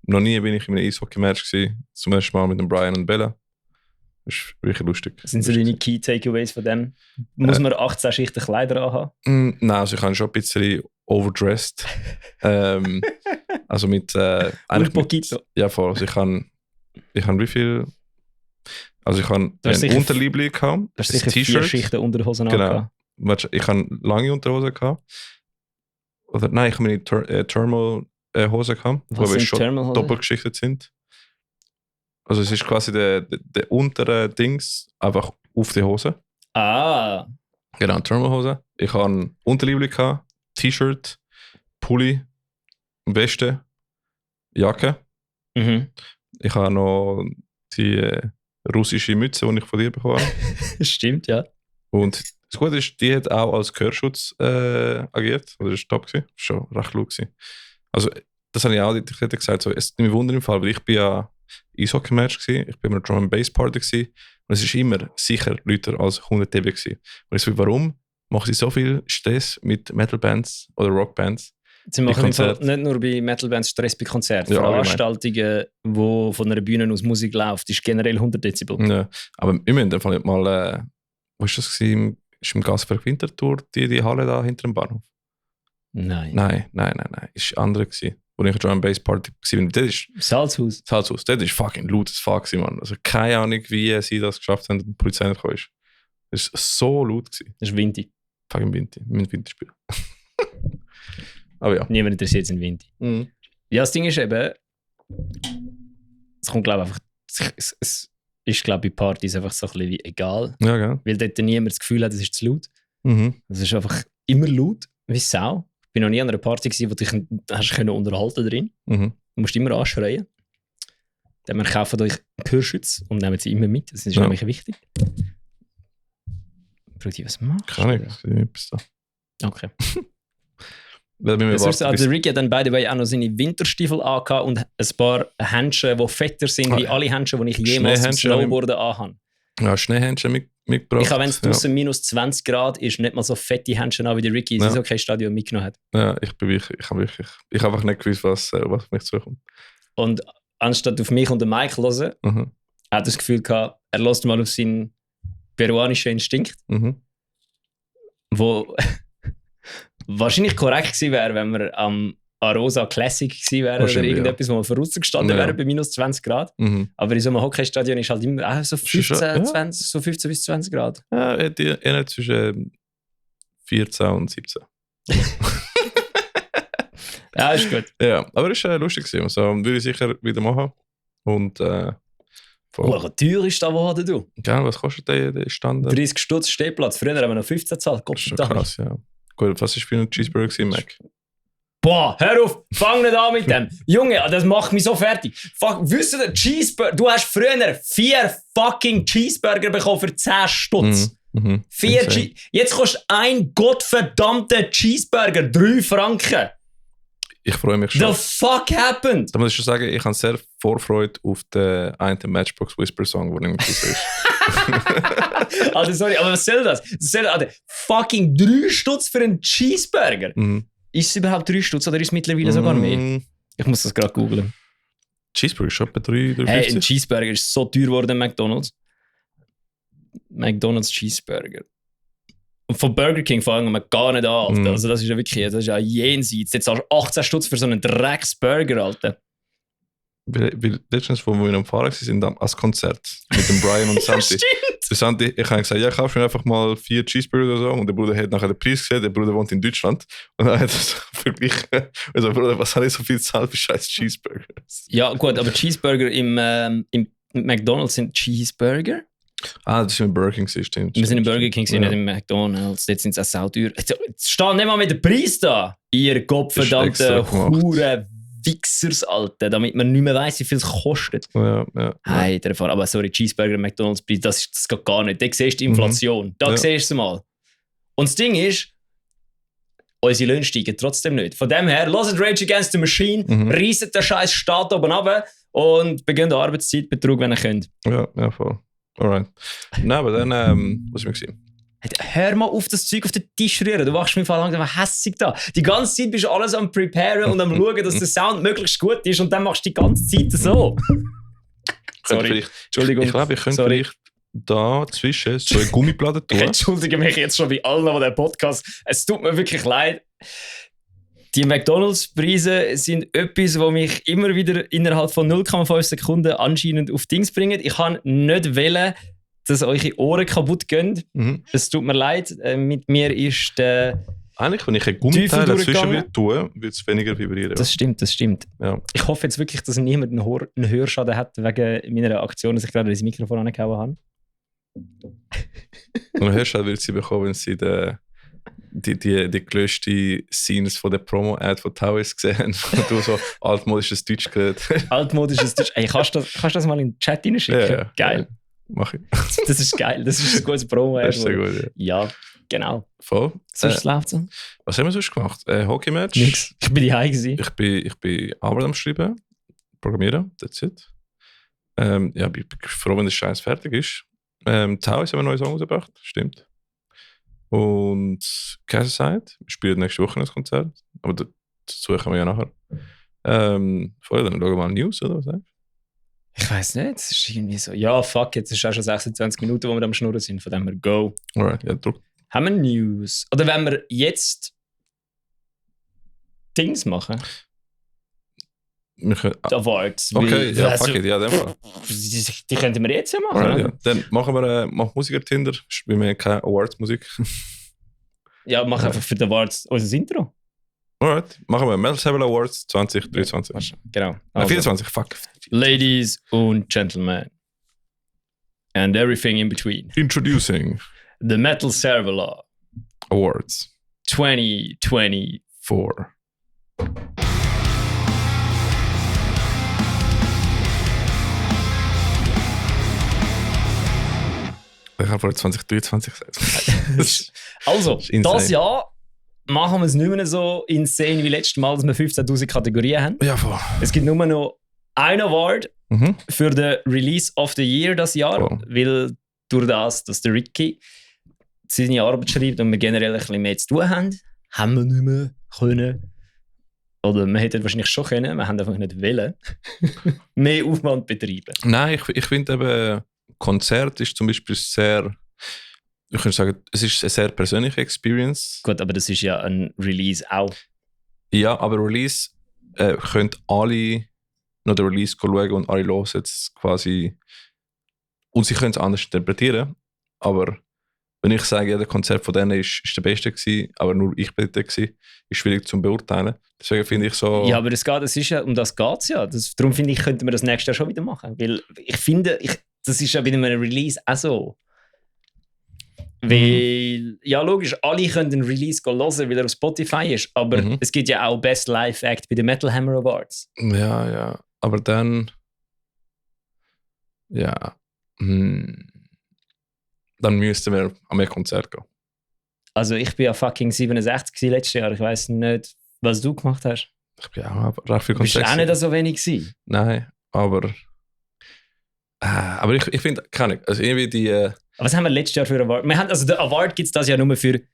S1: Noch nie bin ich in einem Eishockey-Match gewesen. Zum ersten Mal mit dem Brian und Bella. Das ist wirklich lustig.
S2: Sind so deine Key Takeaways von dem? Muss man 18 Schichten Kleider anhaben?
S1: Nein, also ich habe schon ein bisschen overdressed. Also mit...
S2: eigentlich
S1: ja, voll. Also ich habe wie viel... Also ich habe ein Unterliebli gehabt,
S2: du hast sicher 4 Schichten Unterhosen
S1: genau. Ich habe lange Unterhosen gehabt. Oder nein, ich habe meine Thermal-Hosen gehabt, die schon doppelt geschichtet sind. Also es ist quasi der untere Dings einfach auf die Hose.
S2: Ah.
S1: Genau, Thermalhose. Ich habe ein Unterliebli gehabt, T-Shirt, Pulli, Weste, Jacke.
S2: Mhm.
S1: Ich habe noch die russische Mütze, die ich von dir bekommen habe.
S2: Stimmt, ja.
S1: Und das Gute ist, die hat auch als Gehörschutz agiert. Also das war top gewesen. Das war schon recht laut gewesen. Also das habe ich auch gesagt. So, es ist mir Wunder im Fall, weil ich bin ja Eishockey-Match gewesen. Ich bin in einer Drum-and-Bass-Party gewesen. Und es ist immer sicher lauter als 100 dB gewesen. Und ich so, warum machen sie so viel Stress mit Metal-Bands oder Rock-Bands?
S2: Sie machen nicht nur bei Metal-Bands Stress bei Konzerten. Ja, Veranstaltungen, wo von einer Bühne aus Musik läuft, ist generell 100 Dezibel.
S1: Ja, aber wir müssen einfach nicht mal... wo war das gewesen? Ist im Gasberg Winterthur die Halle da hinter dem Bahnhof? Nein. Ist andere gewesen. Wo ich schon an Bass Party war. Das ist
S2: Salzhaus.
S1: Das ist fucking laut as fuck, Mann. Also keine Ahnung, wie sie das geschafft haben, dass die Polizei nicht gekommen ist. Das war so laut gewesen.
S2: Das ist Winti.
S1: Fucking Winti. Wir müssen Winti spielen. Aber ja.
S2: Niemand interessiert sich in Winti.
S1: Mhm.
S2: Ja, das Ding ist eben, es kommt, glaube ich, einfach, es ist, glaube ich, bei Partys einfach so ein bisschen wie egal.
S1: Ja, gell.
S2: Weil dort niemand das Gefühl hat, es ist zu laut.
S1: Mhm.
S2: Es ist einfach immer laut, wie Sau. Ich bin noch nie an einer Party gewesen, wo du dich hast können unterhalten drin.
S1: Mhm.
S2: Du musst immer anschreien. Dann kaufen euch Gehörschutz und nehmen sie immer mit. Das ist nämlich wichtig. Brudi, was machst du?
S1: Kann ich etwas da.
S2: Okay.
S1: Der
S2: Ricky hat dann, by the way, auch noch seine Winterstiefel angehabt und ein paar Händchen, die fetter sind, wie alle Händchen, die ich jemals zum Snowboarden anhabe.
S1: Ja, Schneehändchen mitgebracht.
S2: Ich habe, wenn es draußen minus 20 Grad ist, nicht mal so fette Händchen an, wie der Ricky in sein Hockey-Stadion mitgenommen hat.
S1: Ja, ich habe einfach nicht gewusst, was auf mich zukommt.
S2: Und anstatt auf mich und den Mike zu hören, hat er das Gefühl gehabt, er lässt mal auf seinen peruanischen Instinkt, wo wahrscheinlich korrekt gewesen wäre, wenn wir am Arosa Classic gewesen wären oder irgendetwas, wo wir vorausgestanden wären bei minus 20 Grad. Aber in so einem Hockeystadion ist halt immer auch so 15 bis 20 Grad.
S1: Ja, eher zwischen 14 und 17.
S2: Ja, ist gut.
S1: Ja, aber es war lustig gewesen. Also, würde ich sicher wieder machen. Und
S2: wie teuer ist das, wo hast du?
S1: Gell, was kostet der Standard?
S2: 30 Stutz Stehplatz. Früher haben wir noch 15 gezahlt.
S1: Das ist schon krass, ja. Gut, was ist für ein Cheeseburger gewesen, Mac?
S2: Boah, hör auf, fang nicht an mit dem. Junge, das macht mich so fertig. Fuck, wisst ihr, Cheeseburger, du hast früher 4 fucking Cheeseburger bekommen für 10 Stutz. 4 Jetzt kostet ein gottverdammter Cheeseburger 3 Franken.
S1: Ich freue mich schon.
S2: The fuck happened?
S1: Da muss ich schon sagen, ich habe sehr Vorfreude auf den einen Matchbox Whisper Song, der irgendwie so ist.
S2: Also sorry, aber was soll das? Fucking 3 Stutz für einen Cheeseburger? Ist es überhaupt 3 Stutz oder ist es mittlerweile sogar mehr? Ich muss das gerade googlen.
S1: Cheeseburger ist schon bei 3,50.
S2: Hey, ein Cheeseburger ist so teuer geworden in McDonald's. McDonald's Cheeseburger. Und von Burger King fangen wir gar nicht an, Alter. Also das ist ja wirklich, das ist ja jenseits. Jetzt hast du 18 Stutz für so einen Drecksburger, Alter.
S1: Weil letztens, wo wir am Fahren sind, als Konzert mit dem Brian und Santi.
S2: Santi,
S1: ich habe gesagt, ja, kauf mir einfach mal 4 Cheeseburger oder so. Und der Bruder hat nachher den Preis gesehen, der Bruder wohnt in Deutschland. Und dann hat er so verglichen. Also, Bruder, was habe ich so viel gezahlt für scheiß Cheeseburger?
S2: Ja, gut, aber Cheeseburger im McDonald's sind Cheeseburger.
S1: Ah, das ist im Burger King, stimmt.
S2: Wir sind im Burger King, nicht im McDonald's. Jetzt sind sie auch sauteuer. Jetzt steht nicht mal mit dem Preis da. Ihr gottverdammte Huren Wichsers, Alter. Damit man nicht mehr weiss, wie viel es kostet.
S1: Ja.
S2: Hey, aber sorry, Cheeseburger, McDonald's Preis, das geht gar nicht. Da siehst du die Inflation. Da siehst du es mal. Und das Ding ist, unsere Löhne steigen trotzdem nicht. Von dem her, hört Rage Against the Machine, reisset den scheiß Staat oben runter und beginnt Arbeitszeitbetrug, wenn ihr könnt.
S1: Ja, voll. Alright. Nein, aber dann, was war ich gesehen?
S2: Hör mal auf, das Zeug auf den Tisch rühren. Du wachst mir voll langsam hässig da. Die ganze Zeit bist du alles am Preparen und am schauen, dass der Sound möglichst gut ist und dann machst du die ganze Zeit so. Sorry. Entschuldigung.
S1: Ich glaube, ich könnte vielleicht da zwischen so eine Gummiplatte tun.
S2: Ich entschuldige mich jetzt schon bei allen, die den Podcast... Es tut mir wirklich leid. Die McDonalds-Preise sind etwas, was mich immer wieder innerhalb von 0,5 Sekunden anscheinend auf Dings bringt. Ich kann nicht wählen, dass eure Ohren kaputt gehen. Es tut mir leid. Mit mir ist der...
S1: Eigentlich, wenn ich ein Gummiteil dazwischen will tun, wird es weniger vibrieren.
S2: Das stimmt.
S1: Ja.
S2: Ich hoffe jetzt wirklich, dass niemand einen Hörschaden hat wegen meiner Aktion, dass ich gerade das Mikrofon angehauen habe.
S1: Und einen Hörschaden wird sie bekommen, wenn sie die gelöschte Scenes von der Promo-Ad von Tauis gesehen haben, wo du so altmodisches Deutsch geredet hast.
S2: Altmodisches Deutsch. Ey, kannst du das mal in den Chat hineinschicken?
S1: Ja.
S2: Geil.
S1: Mach ich.
S2: Das ist geil. Das ist ein gutes Promo-Ad.
S1: Das ist sehr gut,
S2: ja. Genau.
S1: Voll.
S2: Sonst läuft es.
S1: Was haben wir sonst gemacht? Hockey-Match.
S2: Nix. Ich bin daheim gewesen.
S1: Ich bin Arbeit am Schreiben, Programmieren, that's it. Ich bin froh, wenn der Scheiß fertig ist. Tauis haben wir einen neuen Song rausgebracht, stimmt. Und Casaside, wir spielen nächste Woche ein Konzert, aber dazu kommen wir ja nachher. Vorher dann schauen wir mal News, oder was sagst du?
S2: Ich weiss nicht, es ist irgendwie so, ja fuck, jetzt ist es auch schon 26 Minuten, wo wir am Schnurren sind, von dem her go.
S1: Alright, ja, druck.
S2: Haben wir News? Oder wenn wir jetzt Dings machen?
S1: Wir können,
S2: Awards.
S1: okay, ja, fuck it, ja, dem Fall.
S2: Die könnten wir jetzt ja machen.
S1: Alright,
S2: oder?
S1: ja. Dann machen wir Musiker-Tinder, weil wir haben keine Awards-Musik.
S2: Ja, mach einfach für die Awards unser Intro.
S1: Alright, machen wir Metal Samuel Awards 2023.
S2: Genau.
S1: 24, fuck.
S2: Ladies und Gentlemen. And everything in between.
S1: Introducing
S2: The Metal Server
S1: Awards
S2: 2024.
S1: Ich habe vorher 2023 gesagt.
S2: Also, das Jahr machen wir es nicht mehr so insane wie letztes Mal, dass wir 15'000 Kategorien haben.
S1: Ja, voll.
S2: Es gibt nur noch einen Award für den Release of the Year das Jahr, weil durch das, dass der Ricky seine Arbeit schreibt und wir generell ein bisschen mehr zu tun haben wir nicht mehr können. Oder wir hätten wahrscheinlich schon können, wir haben einfach nicht wollen, mehr Aufwand betreiben.
S1: Nein, ich finde eben, Konzert ist zum Beispiel sehr, ich könnte sagen, es ist eine sehr persönliche Experience.
S2: Gut, aber das ist ja ein Release auch.
S1: Ja, aber Release können alle noch den Release schauen und alle hören jetzt quasi und sie können es anders interpretieren, aber wenn ich sage, jeder Konzert von denen ist der beste gewesen, aber nur ich bin der gewesen, ist schwierig zu beurteilen. Deswegen finde ich so...
S2: Ja, aber das ist ja, um das geht es ja. Darum finde ich, könnten wir das nächste Jahr schon wieder machen. Weil ich finde, das ist ja bei einem Release auch so. Weil, ja logisch, alle können den Release hören, weil er auf Spotify ist, aber es gibt ja auch Best Live Act bei den Metal Hammer Awards.
S1: Ja, aber dann... Ja... Dann müssten wir an mehr Konzert gehen.
S2: Also ich bin ja fucking 67 letztes Jahr. Ich weiss nicht, was du gemacht hast.
S1: Ich bin auch recht viel
S2: Konzert. Bist du auch nicht so wenig gewesen?
S1: Nein, aber ich finde, keine Ahnung, also irgendwie die...
S2: Was haben wir letztes Jahr für Award? Also der Award gibt es das ja nur für den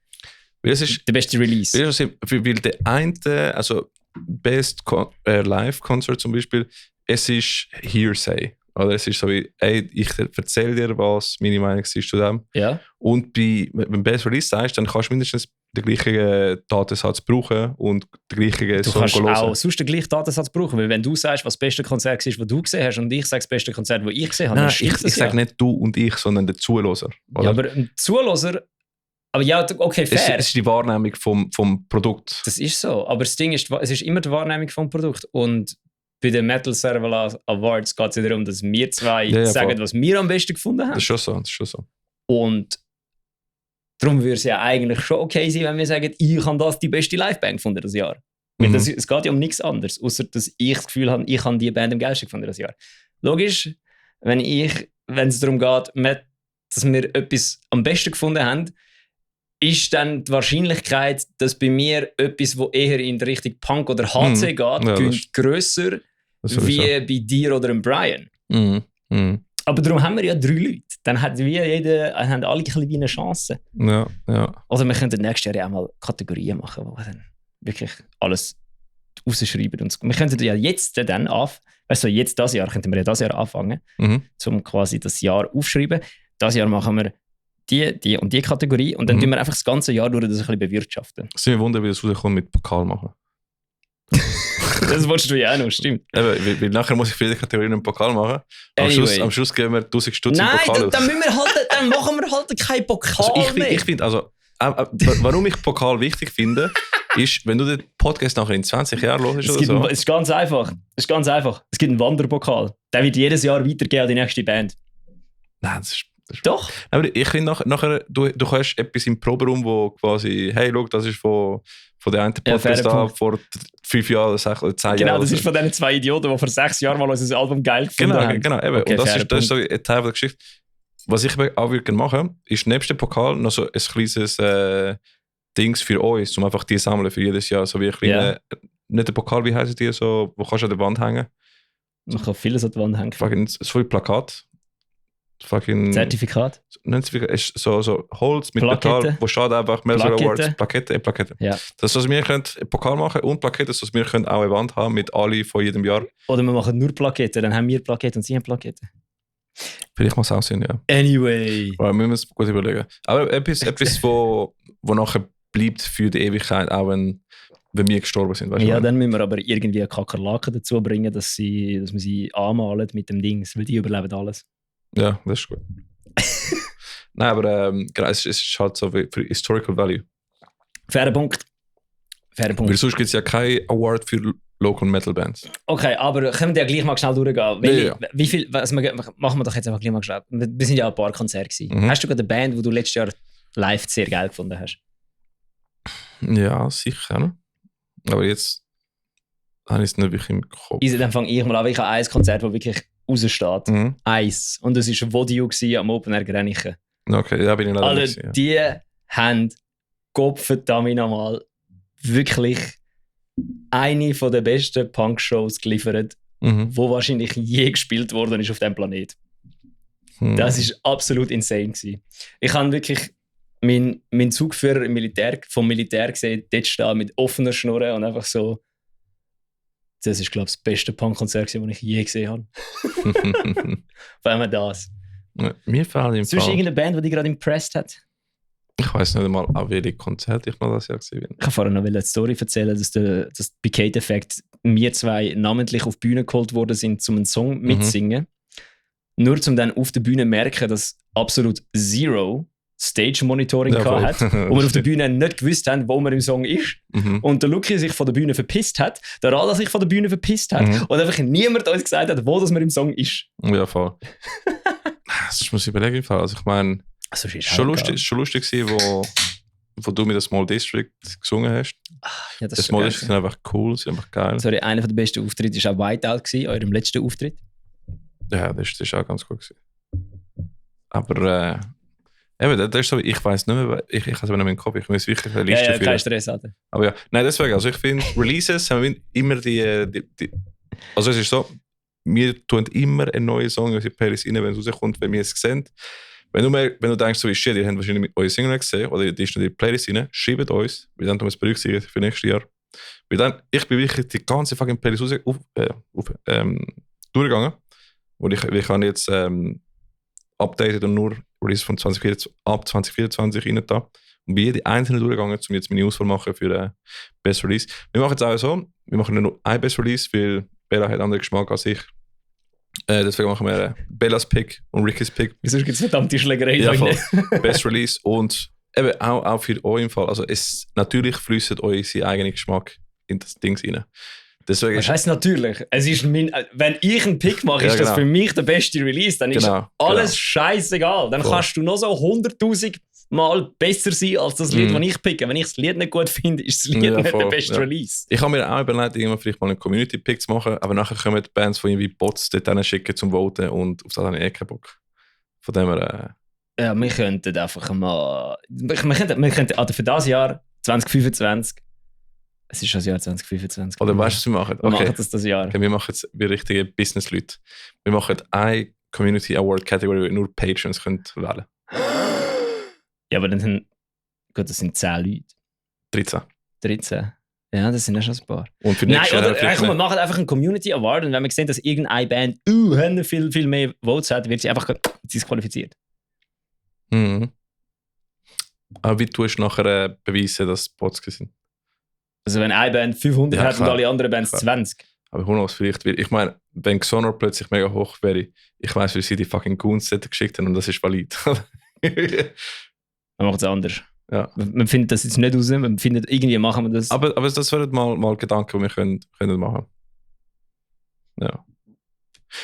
S2: besten Release.
S1: Weil der eine, also Best Live Concert zum Beispiel, es ist Hearsay. Oder es ist so wie, ey, ich erzähle dir, was meine Meinung ist zu dem.
S2: Ja.
S1: Und wenn du Best Release sagst, dann kannst du mindestens den gleichen Datensatz brauchen und den gleichen
S2: Song hören. Du kannst auch sonst den gleichen Datensatz brauchen, weil wenn du sagst, was das beste Konzert ist, das du gesehen hast, und ich sage das beste Konzert, das ich gesehen habe,
S1: dann stimmt ich sage nicht du und ich, sondern der Zuhörer.
S2: Ja, aber ein Zuhörer... Aber ja, okay, fair.
S1: Es ist die Wahrnehmung vom Produkt.
S2: Das ist so, aber das Ding ist, es ist immer die Wahrnehmung vom Produkt. Und bei den Metal Server Awards geht es ja darum, dass wir zwei sagen, was wir am besten gefunden haben.
S1: Das ist schon so.
S2: Und darum würde es ja eigentlich schon okay sein, wenn wir sagen, ich habe das die beste Liveband gefunden das Jahr. Weil es geht ja um nichts anderes, außer dass ich das Gefühl habe, ich habe die Band am geilsten gefunden das Jahr. Logisch, wenn es darum geht, dass wir etwas am besten gefunden haben, ist dann die Wahrscheinlichkeit, dass bei mir etwas, das eher in die Richtung Punk oder HC geht, grösser wie bei dir oder dem Brian. Aber darum haben wir ja 3 Leute. Dann haben alle ein bisschen wie eine Chance.
S1: Ja.
S2: Also wir könnten nächstes Jahr auch mal Kategorien machen, wo wir dann wirklich alles rausschreiben. Und wir könnten ja jetzt dann jetzt das Jahr, könnten wir ja das Jahr anfangen, um quasi das Jahr aufschreiben. Das Jahr machen wir die und die Kategorie und dann tun wir einfach das ganze Jahr durch das ein bisschen bewirtschaften.
S1: Es ist mir wunder, wie das rauskommt mit Pokal machen.
S2: Das wolltest du ja auch noch, stimmt.
S1: Eben, weil nachher muss ich für jede Kategorie einen Pokal machen.
S2: Anyway.
S1: Am Schluss geben wir 1000 Stutz im
S2: Nein,
S1: Pokal aus.
S2: dann machen wir halt keinen Pokal mehr.
S1: Ich finde, warum ich Pokal wichtig finde, ist, wenn du den Podcast nachher in 20 Jahren hörst oder so.
S2: Es ist ganz einfach. Es gibt einen Wanderpokal. Der wird jedes Jahr weitergehen an die nächste Band.
S1: Nein, das ist
S2: doch.
S1: Aber ich finde nachher, du hast etwas im Proberaum, wo quasi, hey, schau, das ist von der einen Podcast da vor 5 Jahren, 6 oder 10 Jahren.
S2: Genau, das ist von diesen 2 Idioten, die vor 6 Jahren mal unser Album geil gefunden haben.
S1: Genau, eben.
S2: Okay,
S1: und das ist so ein Teil der Geschichte. Was ich auch würde machen, ist nebst dem Pokal noch so ein kleines Dings für uns, um einfach die sammeln für jedes Jahr. So wie ein kleiner, nicht ein Pokal, wie heißen die, so, wo kannst du an der Wand hängen?
S2: Man kann vieles an der Wand hängen.
S1: Fucking, so wie Plakat. Fucking
S2: Zertifikat?
S1: Ist so Holz mit
S2: Plakette.
S1: Metall, wo steht einfach Melzer Awards. Plakette.
S2: Ja.
S1: Das, was wir können, einen Pokal machen und Plakette, dass wir können auch eine Wand haben mit alle von jedem Jahr.
S2: Oder wir machen nur Plakette, dann haben wir Plakette und sie haben Plakette.
S1: Vielleicht muss es auch sein, ja.
S2: Anyway.
S1: Aber wir müssen es gut überlegen. Aber etwas wo nachher bleibt für die Ewigkeit, auch wenn wir gestorben sind. Weißt
S2: Ja,
S1: du?
S2: dann müssen wir aber irgendwie eine Kakerlaken dazu bringen, dass wir sie anmalen mit dem Dings, weil die überleben alles.
S1: Ja, das ist gut. Nein, aber genau, es ist halt so für Historical Value.
S2: Fairer Punkt.
S1: Weil sonst gibt es ja keinen Award für Local Metal Bands.
S2: Okay, aber können wir ja gleich mal schnell durchgehen.
S1: Ja.
S2: Wie viel, machen wir doch jetzt einfach gleich mal schnell. Wir sind ja ein paar Konzerte gewesen. Hast du gerade eine Band, die du letztes Jahr live sehr geil gefunden hast?
S1: Ja, sicher. Aber jetzt habe ich es nicht wirklich im Kopf.
S2: Dann fange ich mal an, weil ich habe ein Konzert, das wirklich raussteht. Eins. Und das war Vodio am Open Air Grenichen.
S1: Okay, da bin ich leider
S2: Also
S1: nicht. Ja.
S2: die haben Gottverdammt nochmal wirklich eine von der besten Punk-Shows geliefert, wo wahrscheinlich je gespielt worden ist auf diesem Planet. Das war absolut insane gewesen. Ich habe wirklich meinen Zugführer vom Militär gesehen, dort stehen mit offener Schnurre und einfach so. Das ist, glaube ich, das beste Punk-Konzert, das ich je gesehen habe. Vor allem das.
S1: Mir fällt im
S2: Sonst
S1: Fall.
S2: irgendeine Band, die dich gerade impressed hat?
S1: Ich weiß nicht einmal, an welchem Konzert ich mal das Jahr gesehen bin.
S2: Ich kann vorher noch eine Story erzählen, dass das Decade-Effekt wir zwei namentlich auf die Bühne geholt worden sind, um einen Song mitzusingen. Nur um dann auf der Bühne merken, dass absolut zero Stage-Monitoring hat und wir auf der Bühne nicht gewusst haben, wo man im Song ist. Und der Luki sich von der Bühne verpisst hat, der Rada sich von der Bühne verpisst hat und einfach niemand uns gesagt hat, wo das man im Song ist.
S1: Ja, voll. Das muss ich überlegen. Also ich meine,
S2: Also,
S1: schon lustig gewesen, wo du mit der Small District gesungen hast.
S2: Ja, das
S1: die Small District sind einfach cool, sind einfach geil.
S2: Sorry, einer der besten Auftritte war auch Whiteout, eurem letzten Auftritt.
S1: Ja, das ist auch ganz gut gewesen. Aber eben, das ist so, ich weiß nicht mehr, ich habe es aber nicht mehr im Kopf, ich muss wirklich eine Liste führen.
S2: Kein Stress hatten.
S1: Aber ja, nein, deswegen, also ich finde, Releases haben wir immer die also es ist so, wir tun immer einen neuen Song in unsere Playlist rein, wenn es rauskommt, wenn wir es sehen. Wenn du denkst, so wie shit, ihr habt wahrscheinlich eure Single gesehen oder die ist in die Playlist rein, schreibt uns, weil dann tun wir es berücksichtigen für nächstes Jahr. Weil dann, ich bin wirklich die ganze fucking Playlist durchgegangen und ich habe jetzt updated und nur Release von 2024 rein da. Und bei jedem einzelnen durchgegangen, um jetzt meine Auswahl machen für Best Release. Wir machen es auch so, wir machen nur ein Best Release, weil Bella hat einen anderen Geschmack als ich. Deswegen machen wir Bellas Pick und Rickys Pick.
S2: Wieso gibt es verdammte Schlägerei?
S1: Ja, voll. Best Release und eben auch für euch im Fall. Also natürlich fließt euch sein eigener Geschmack in das Ding rein. Deswegen
S2: das heisst natürlich, es ist wenn ich einen Pick mache, ist das für mich der beste Release. Dann ist alles scheißegal. Dann kannst du noch so 100'000 Mal besser sein als das Lied, das ich picke. Wenn ich das Lied nicht gut finde, ist das Lied nicht der beste Release.
S1: Ich habe mir auch überlegt, irgendwann vielleicht mal einen Community-Pick zu machen, aber nachher kommen die Bands von irgendwie Bots dort schicken zum Voten und auf das habe ich keinen Bock. Von dem her...
S2: Ja, wir könnten einfach mal... Wir könnten für das Jahr 2025... Es ist schon das Jahr 2025.
S1: Oder weißt du, was wir machen?
S2: Wir machen das Jahr.
S1: Okay, wir machen jetzt wie richtige Business-Leute. Wir machen eine Community Award-Category, wo nur Patrons wählen können.
S2: Ja, aber dann sind... Gut, das sind 10 Leute. 13? Ja, das sind ja schon ein paar.
S1: Und für nächstes Jahr
S2: komm, wir machen einfach einen Community Award und wenn wir sehen, dass irgendeine Band viel mehr Votes hat, wird sie einfach disqualifiziert.
S1: Aber wie tust du nachher beweisen, dass es Bots sind?
S2: Also wenn eine Band 500 hat und alle anderen Bands 20.
S1: Aber ich weiß vielleicht, ich meine, wenn Xonor plötzlich mega hoch wäre, ich weiß, wie sie die fucking Goons geschickt haben und das ist valid.
S2: Man macht es anders.
S1: Ja.
S2: Man findet das jetzt nicht raus, man findet, irgendwie machen wir das.
S1: Aber das wären mal Gedanken, die wir können machen. Ja.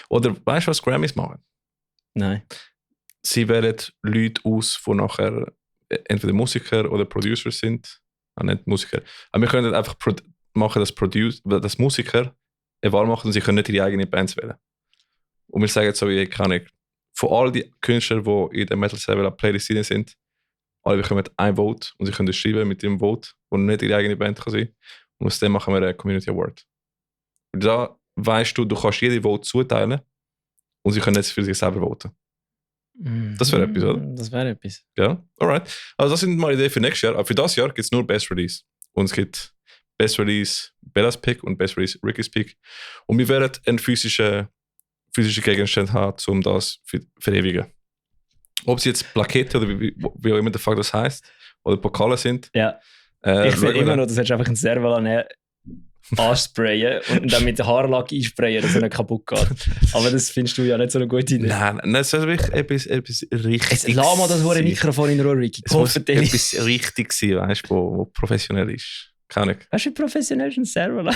S1: Oder weißt du, was Grammys machen?
S2: Nein.
S1: Sie wählen Leute aus, die nachher entweder Musiker oder Producer sind. Nicht Musiker. Aber wir können einfach machen, dass Musiker eine Wahl machen und sie können nicht ihre eigenen Bands wählen. Und wir sagen jetzt so, wie kann ich, von all den Künstlern, die in der Metal Server Playlist sind, alle bekommen ein Vote und sie können das schreiben mit ihrem Vote, wo nicht ihre eigene Band kann sein. Und aus dem machen wir einen Community Award. Und da weißt du kannst jede Vote zuteilen und sie können jetzt für sich selber voten. Das wäre etwas, oder?
S2: Das wäre etwas.
S1: Ja, alright. Also das sind mal Ideen für nächstes Jahr. Aber für das Jahr gibt es nur Best Release. Und es gibt Best Release Bellas Pick und Best Release Ricky's Pick. Und wir werden einen physischen Gegenstand haben, um das zu verewigen. Ob es jetzt Plakette oder wie auch immer der Fuck das heisst, oder Pokale sind.
S2: Ja. Ich finde immer noch, das hättest einfach einen Serval ansprayen und dann mit der Haarlack einsprayen, dass er nicht kaputt geht. Aber das findest du ja nicht so eine gute Idee.
S1: Nein, es soll wirklich etwas Richtiges.
S2: Lass mal das hohe Mikrofon in Ruhe, Ricky.
S1: Es muss etwas richtig sein, weißt du, wo professionell ist. Kann ich.
S2: Weißt du, wie professionell ist ein Serval?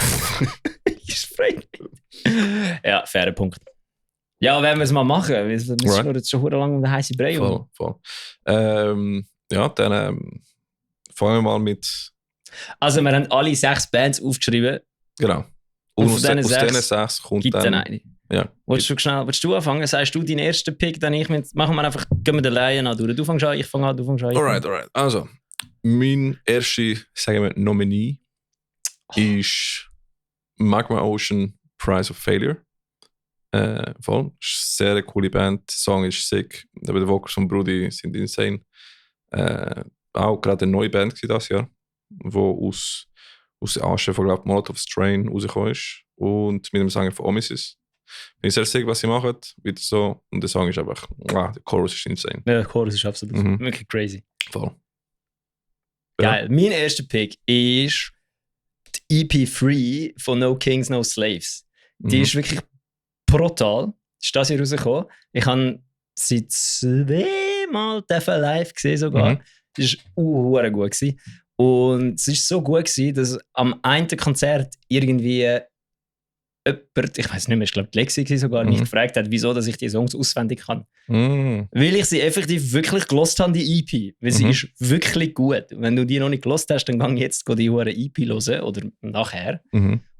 S2: Ich spreche. Ja, fairer Punkt. Ja, werden wir es mal machen. Wir müssen jetzt schon lange um den heißen Brei.
S1: Voll. Ja, dann fangen wir mal mit.
S2: Also, wir haben alle 6 Bands aufgeschrieben.
S1: Genau. Und aus diesen 6 kommt
S2: gibt
S1: dann
S2: eine.
S1: Ja.
S2: Willst du anfangen? Sagst du deinen ersten Pick, dann machen wir einfach, gehen wir den Laien an durch. Du fängst an, ich fange an, du fängst an.
S1: Alright. Also, mein erster, sagen wir, Nominee ist Magma Ocean Price of Failure. Voll. Ist eine sehr coole Band. Der Song ist sick. Aber die Vocals von Brudi sind insane. Auch gerade eine neue Band dieses Jahr, die aus der Asche von, glaube ich, Molotov Strain rausgekommen ist. Und mit dem Sänger von Omesis. Bin ich sehr sick, was sie machen. Wieder so. Und der Song ist einfach, der Chorus ist insane.
S2: Ja, der Chorus ist absolut wirklich crazy.
S1: Voll.
S2: Geil. Mein erster Pick ist die EP Free von No Kings, No Slaves. Die ist wirklich brutal. Ist das hier rausgekommen? Ich habe sie 2-mal live gesehen sogar. Das war gut gewesen. Und es war so gut gewesen, dass am einen Konzert irgendwie jemand, ich weiß nicht mehr, ich glaube die Lexi sogar, mich gefragt hat, wieso dass ich die Songs auswendig kann. Weil ich sie effektiv wirklich gelost habe, die EP. Weil sie ist wirklich gut. Wenn du die noch nicht gelost hast, dann geh jetzt die EP hören oder nachher.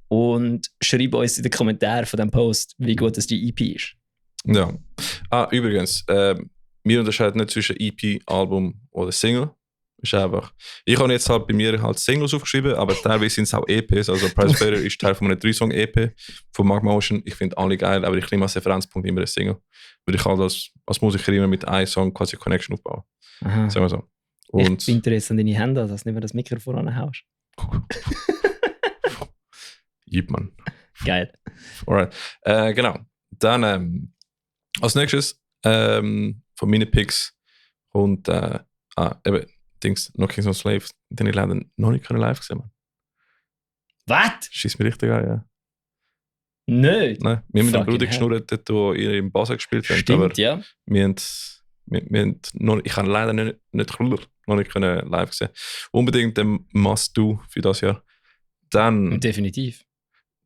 S2: Und schreib uns in den Kommentaren von diesem Post, wie gut das die EP ist.
S1: Ja. Übrigens, wir unterscheiden nicht zwischen EP, Album oder Single. Ist einfach. Ich habe jetzt halt bei mir halt Singles aufgeschrieben, aber teilweise sind es auch EPs. Also Price of Failure ist Teil von einer 3-Song-EP von Magma Ocean. Ich finde alle geil, aber ich nehme als Referenzpunkt immer eine Single. Weil ich halt als Musiker immer mit einem Song quasi Connection aufbauen.
S2: Aha.
S1: Sagen wir so. Und
S2: ich bin interessant in deine Hände, dass du nicht mehr das Mikrofon anhaust.
S1: Jib, Mann.
S2: Geil.
S1: Alright. Genau. Dann als nächstes von meinen Picks und eben No Kings, No Slaves, den ich leider noch nicht live gesehen habe.
S2: Was?
S1: Schießt mir richtig an, ja.
S2: Nein.
S1: Nein, wir haben mit dem Bruder geschnurrt, der ihr im Basel gespielt hat.
S2: Stimmt,
S1: aber
S2: ja.
S1: Wir haben noch, ich habe leider noch nicht können live sehen. Unbedingt den Must-Do für das Jahr. Dann
S2: definitiv.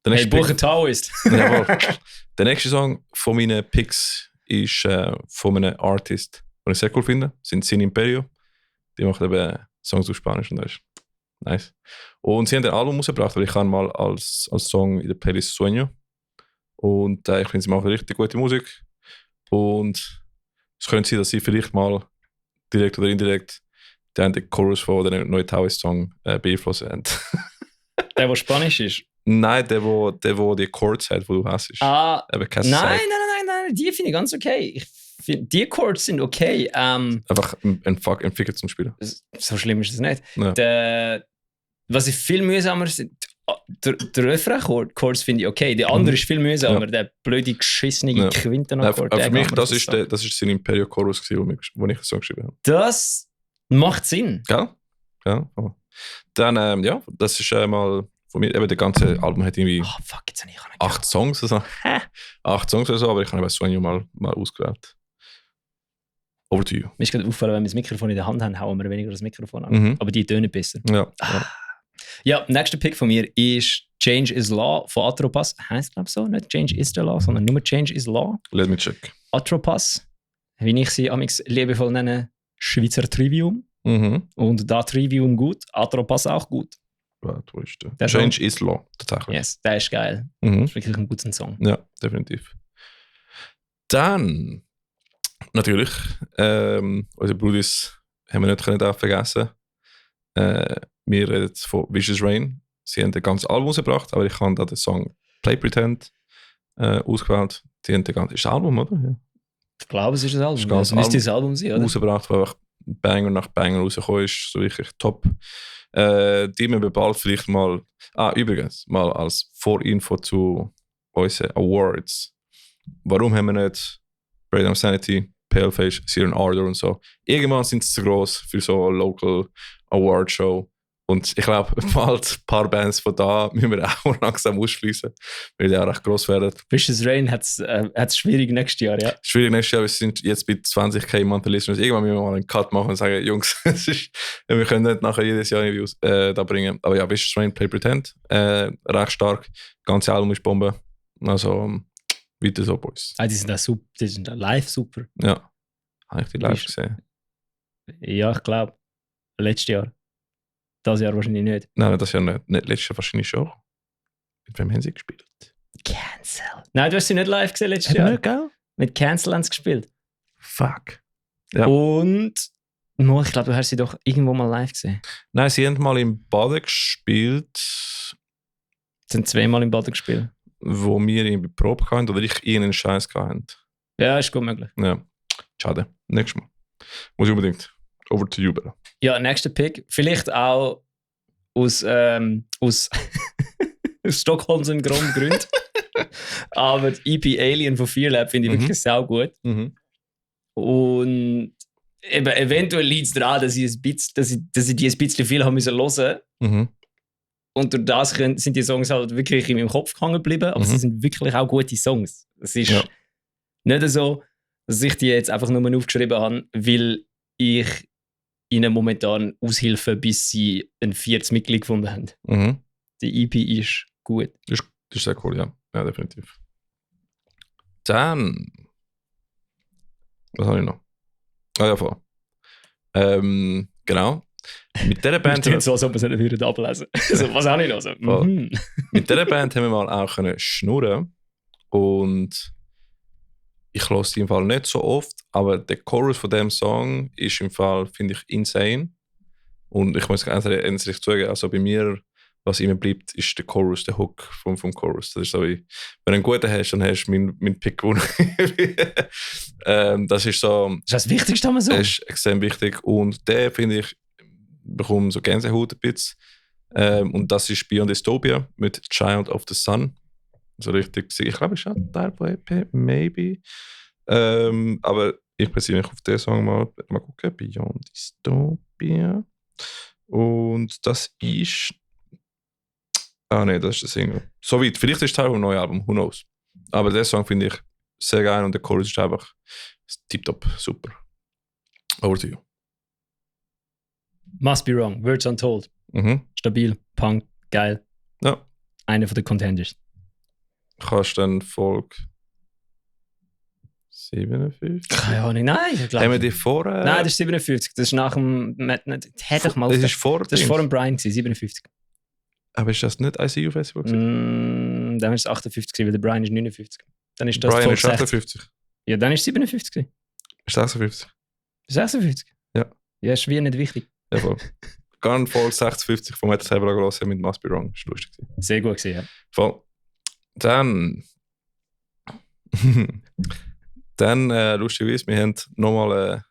S1: Hey,
S2: Buche Taoist.
S1: Jawohl. Der nächste Song von meinen Picks ist von einem Artist, den ich sehr cool finde. Das sind Sin Imperio. Die machen eben Songs auf Spanisch und das ist nice. Und sie haben ein Album rausgebracht, weil ich kann mal als Song in der Playlist Sueño. Und ich finde, sie machen richtig gute Musik. Und es könnte sein, dass sie vielleicht mal direkt oder indirekt den Chorus von dem neuen Taoist-Song beeinflussen haben.
S2: Der Spanisch ist?
S1: Nein, der die Chords hat, die du hast.
S2: Nein, die finde ich ganz okay. Ich finde, die Chords sind okay.
S1: Einfach ein Fuck entwickelt zum Spielen.
S2: So schlimm ist es nicht.
S1: Ja.
S2: Was ich viel mühsamer finde, der Refrain-Chords finde ich okay. Der andere ist viel mühsamer, der blöde, geschissene Quintenakkord.
S1: Für mich, das ist sein Imperio-Chorus, wo ich den Song geschrieben habe.
S2: Das macht Sinn.
S1: Gell? Ja. Oh. Dann, ja, das ist mal von mir, eben das ganze Album hat irgendwie
S2: Fuck, jetzt habe ich
S1: 8 Songs oder so. 8 Songs oder so, aber ich habe eben So You mal ausgewählt. Over to you.
S2: Mir ist gerade auffallen, wenn wir das Mikrofon in der Hand haben, hauen wir weniger das Mikrofon an. Aber die tönen besser.
S1: Ja.
S2: Ja, nächster Pick von mir ist Change is Law von Atropas. Heißt glaube ich so, nicht Change is the Law, sondern nur Change is Law.
S1: Let me check.
S2: Atropas, wie ich sie amigs liebevoll nenne, Schweizer Trivium. Und da Trivium gut, Atropas auch gut.
S1: Wo ist der? Change is Law, tatsächlich.
S2: Yes, der ist geil. Das ist wirklich ein guter Song.
S1: Ja, definitiv. Dann, natürlich, unsere Brudis haben wir nicht vergessen. Wir reden von Vicious Rain. Sie haben ein ganzes Album rausgebracht, aber ich habe da den Song Play Pretend ausgewählt. Die haben ist das Album, oder? Ja.
S2: Ich glaube, es ist ein Album.
S1: Es
S2: müsste das Album sein, oder?
S1: Rausgebracht, wo einfach Banger nach Banger rausgekommen ist. So richtig top. Die haben wir bald vielleicht mal... übrigens, mal als Vorinfo zu unseren Awards. Warum haben wir nicht Breakdown Sanity, Paleface, Siren Ardor und so? Irgendwann sind sie zu gross für so eine Local Award Show. Und ich glaube, bald ein paar Bands von da müssen wir auch langsam ausschließen, weil die auch recht gross werden.
S2: Vicious Rain hat es schwierig nächstes Jahr, ja?
S1: Schwierig nächstes Jahr, wir sind jetzt bei 20.000 Monthly Listeners. Irgendwann müssen wir mal einen Cut machen und sagen, Jungs, wir können nicht nachher jedes Jahr Reviews da bringen. Aber ja, Vicious Rain, Play Pretend, recht stark. Das ganze Album ist Bombe. Also, weiter so, Boys.
S2: Die sind auch super, die sind auch live super.
S1: Ja, habe ich die live gesehen?
S2: Ja, ich glaube, letztes Jahr. Das Jahr wahrscheinlich nicht.
S1: Nein, das Jahr nicht. Letztes Jahr wahrscheinlich schon. Mit wem haben sie gespielt?
S2: Cancel. Nein, du hast sie nicht live gesehen letztes Jahr.
S1: Nicht, gell?
S2: Mit Cancel haben sie gespielt.
S1: Fuck. Ja.
S2: Und ich glaube, du hast sie doch irgendwo mal live gesehen.
S1: Nein, sie haben mal im Baden gespielt.
S2: Sie sind zweimal im Baden gespielt.
S1: Wo wir irgendwie Probe hatten oder ich irgendeinen Scheiß hatten.
S2: Ja, ist gut möglich.
S1: Ja, schade. Nächstes Mal. Muss ich unbedingt. Over to you, Bella.
S2: Ja, nächster Pick. Vielleicht auch aus Stockholmsen Gründen. Aber die EP Alien von Fearlab finde ich wirklich sau gut. Und eben, eventuell liegt es daran, dass ich die ein bisschen viel haben müssen hören. Und durch das sind die Songs halt wirklich in meinem Kopf hängen geblieben. Aber sie sind wirklich auch gute Songs. Es ist nicht so, dass ich die jetzt einfach nur aufgeschrieben habe, weil ich ihnen momentan aushelfe, bis sie ein 4. Mitglied gefunden haben. Die EP ist gut.
S1: Das ist sehr cool, ja. Ja, definitiv. Dann. Was habe ich noch? Ja, voll. Genau. Mit dieser Band.
S2: Es so, als ob wir es nicht ablesen würden. Also, was habe ich noch? So?
S1: Mit dieser Band haben wir mal auch schnurren. Und ich höre sie im Fall nicht so oft, aber der Chorus von dem Song ist im Fall, finde ich, insane. Und ich muss ganz ehrlich sagen, also bei mir, was immer bleibt, ist der Chorus, der Hook vom Chorus. Das ist so wie, wenn du einen guten hast, dann hast du meinen Pick gewonnen. Das ist so...
S2: Das ist das Wichtigste am Song.
S1: Das ist extrem wichtig. Und der, finde ich, bekommt so Gänsehaut ein bisschen. Und das ist Beyond Dystopia mit Child of the Sun. So richtig, ich glaube, ich habe Teil von EP, maybe. Aber ich beziehe mich auf den Song mal gucken. Beyond Dystopia. Und das ist... nein, das ist der Single. So weit. Vielleicht ist es Teil vom neuen Album, who knows. Aber der Song finde ich sehr geil und der Chorus ist einfach tipptopp, super. Over to you.
S2: Must Be Wrong, Words Untold. Stabil, Punk, geil.
S1: Ja.
S2: Einer von den Contenders.
S1: Kannst du dann Folge 57?
S2: Keine Ahnung, nein. Ich
S1: Haben wir die vor?
S2: Nein, das ist 57. Das ist nach dem... Hätte ich mal...
S1: Das ist vor
S2: dem Brian gewesen, 57.
S1: Aber ist das nicht ICU Festival?
S2: Dann ist es 58, weil der Brian ist 59. Dann ist das
S1: Brian ist 58.
S2: Ja, dann ist es 57 gewesen.
S1: Ist 56?
S2: 56?
S1: Ja.
S2: Ja, ist wie nicht wichtig.
S1: Ja, voll. Gar nicht voll 56 vom Metal selber gelassen mit Must Be Wrong. Das war lustig.
S2: Sehr gut gewesen, ja.
S1: Voll. Dann... lustigerweise, wir haben nochmal einen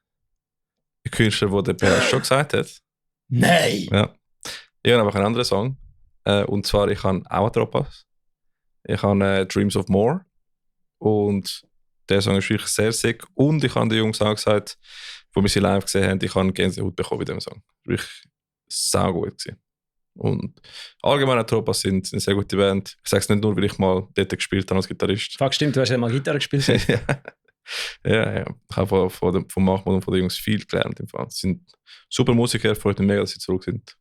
S1: Künstler, der Per schon gesagt hat.
S2: Nein!
S1: Ja. Ich habe einfach einen anderen Song. Und zwar, ich habe auch Atropas. Ich habe Dreams of More. Und der Song ist wirklich sehr sick. Und ich habe den Jungs auch gesagt, wo wir sie live gesehen haben, ich habe Gänsehaut bekommen bei diesem Song. Wirklich sau gut gewesen. Und allgemein Tropas sind eine sehr gute Band. Ich sage es nicht nur, weil ich mal dort gespielt habe als Gitarrist.
S2: Fuck, stimmt, du hast ja mal Gitarre gespielt.
S1: ja. Ich habe von Mahmoud und von den Jungs viel gelernt. Im Fall. Sie sind super Musiker, freut mich mega, dass sie zurück sind.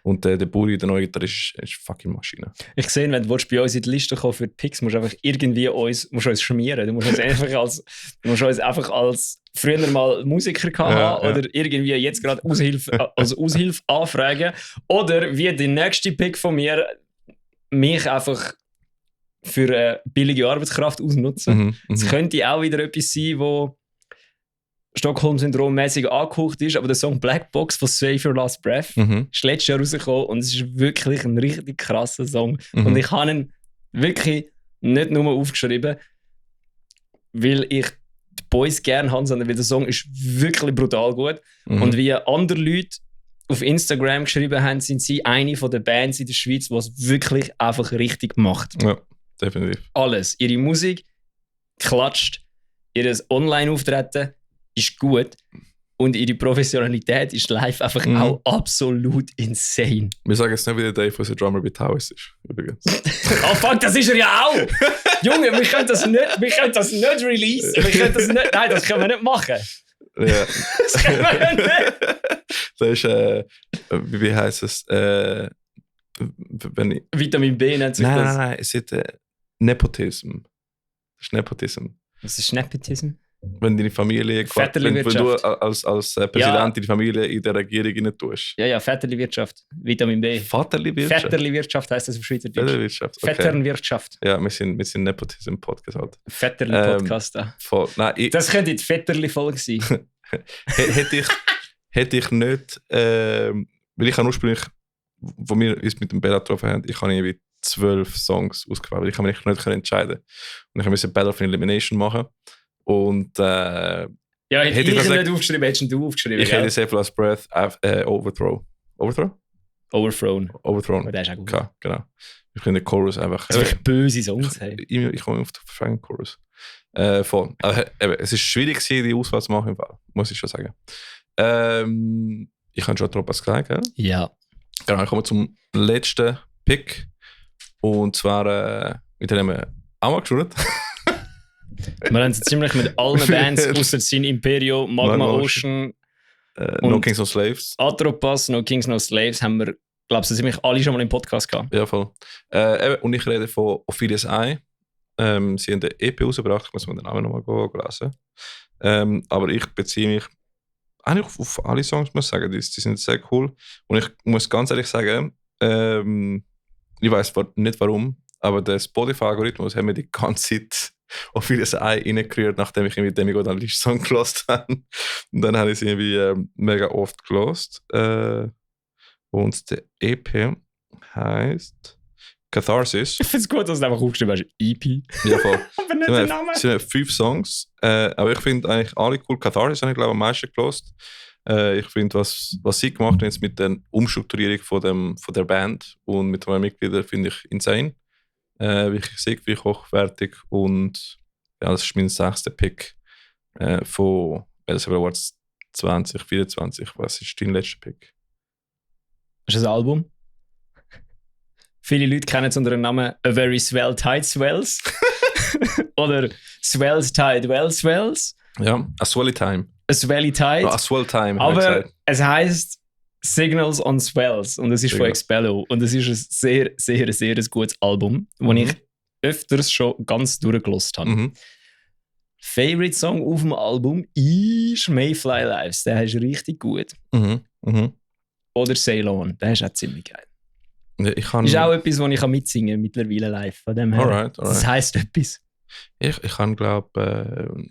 S1: Und der Buri, der neue Gitarrist, ist fucking Maschine.
S2: Ich sehe, wenn du bei uns in die Liste kommen für die Picks, musst du einfach irgendwie uns schmieren. Du musst uns einfach als früher mal Musiker haben oder irgendwie jetzt gerade als Aushilfe anfragen. Oder wie der nächste Pick von mir, mich einfach für eine billige Arbeitskraft ausnutzen. Es könnte auch wieder etwas sein, wo Stockholm-Syndrom-mäßig angehaucht ist, aber der Song Black Box von Save Your Last Breath ist letztes Jahr rausgekommen und es ist wirklich ein richtig krasser Song. Und ich habe ihn wirklich nicht nur aufgeschrieben, weil ich die Boys gerne habe, sondern weil der Song ist wirklich brutal gut. Und wie andere Leute auf Instagram geschrieben haben, sind sie eine von den Bands in der Schweiz, die es wirklich einfach richtig macht.
S1: Ja, definitiv.
S2: Alles. Ihre Musik klatscht, ihr Online-Auftreten ist gut und ihre Professionalität ist live einfach auch absolut insane.
S1: Wir sagen jetzt nicht, wie der Dave, unser Drummer bei Towers ist, übrigens.
S2: Oh fuck, das ist er ja auch! Junge, wir können das nicht releasen. Nein, das können wir nicht machen.
S1: Ja.
S2: Das können wir nicht.
S1: Das ist, wie heisst es? Wenn ich...
S2: Vitamin B nennt sich das.
S1: Nein, es ist Nepotism. Das ist Nepotism.
S2: Was ist Nepotism?
S1: Wenn deine Familie, wenn du als Präsident deine Familie in der Regierung rein tust.
S2: Ja, Väterli-Wirtschaft. Vitamin B.
S1: Vaterli-Wirtschaft?
S2: Väterli-Wirtschaft heisst das auf Schweizerdeutsch.
S1: Väterli-Wirtschaft, okay.
S2: Vetternwirtschaft.
S1: Ja, wir sind Nepotism-Podcast halt.
S2: Väterli-Podcast. Das könnte die Vetterli-Folge sein.
S1: hätte ich nicht, weil ich habe ursprünglich, wo wir uns mit dem Bella getroffen haben, ich habe irgendwie 12 Songs ausgewählt, weil ich mich nicht entscheiden konnte. Und ich musste Battle of Elimination machen. Und
S2: hätte ich das nicht aufgeschrieben, hättest du aufgeschrieben.
S1: Ich hätte Save Last Breath, Overthrow. Overthrown? Overthrown.
S2: Aber der ist auch gut.
S1: Ja, genau. Ich finde den Chorus einfach...
S2: Das sind böse Songs.
S1: Ich komme auf den verschiedenen Chorus. Voll. Aber es ist schwierig, die Auswahl zu machen, im Fall, muss ich schon sagen. Ich habe schon Tropas gesagt, gell?
S2: Ja.
S1: Genau, ich komme zum letzten Pick. Und zwar, mit dem haben wir auch mal geschaut.
S2: Wir haben ziemlich mit allen Bands, außer sein Imperio, Magma Ocean,
S1: No Kings No Slaves.
S2: Atropas, No Kings No Slaves, haben wir, glaube ich, so ziemlich alle schon mal im Podcast gehabt.
S1: Ja, voll. Und ich rede von Ophelia's Eye. Sie haben eine EP rausgebracht, ich muss mir den Namen nochmal lesen. Aber ich beziehe mich eigentlich auf alle Songs, muss ich sagen. Die sind sehr cool. Und ich muss ganz ehrlich sagen, ich weiß nicht warum, aber der Spotify-Algorithmus hat mir die ganze Zeit auf vieles Ei reingerührt, nachdem ich irgendwie Demi Godin Song gelost habe. Und dann habe ich sie irgendwie mega oft gelost. Und der EP heisst Catharsis.
S2: Ich finde es gut, dass du einfach aufgeschrieben hast, EP.
S1: Ja, voll.
S2: Aber nicht der Name.
S1: Es sind 5 Songs, aber ich finde eigentlich alle cool. Catharsis habe ich, glaube ich, am meisten gelost. Ich finde, was sie gemacht haben jetzt mit der Umstrukturierung von der Band und mit den Mitgliedern, finde ich insane. Wirklich sehr hochwertig und ja, das ist mein 6. Pick von Elsevier Awards 2024. Was ist dein letzter Pick?
S2: Das ist ein Album. Viele Leute kennen es unter dem Namen A Very Swell Tide Swells oder Swells Tide Well Swells.
S1: Ja, A Swelly Time.
S2: A Swelly Tide.
S1: A Swell Time.
S2: Aber es heisst Signals on Swells und es ist von Expello und es ist ein sehr, sehr, sehr gutes Album, das ich öfters schon ganz durchgelost habe. Favorite Song auf dem Album ist Mayfly Lives, der ist richtig gut. Oder Sail On, der ist auch ziemlich geil.
S1: Ja,
S2: ist auch etwas, das ich mitsingen kann mittlerweile live. Von dem her.
S1: Alright.
S2: Das heisst etwas.
S1: Ich kann glaube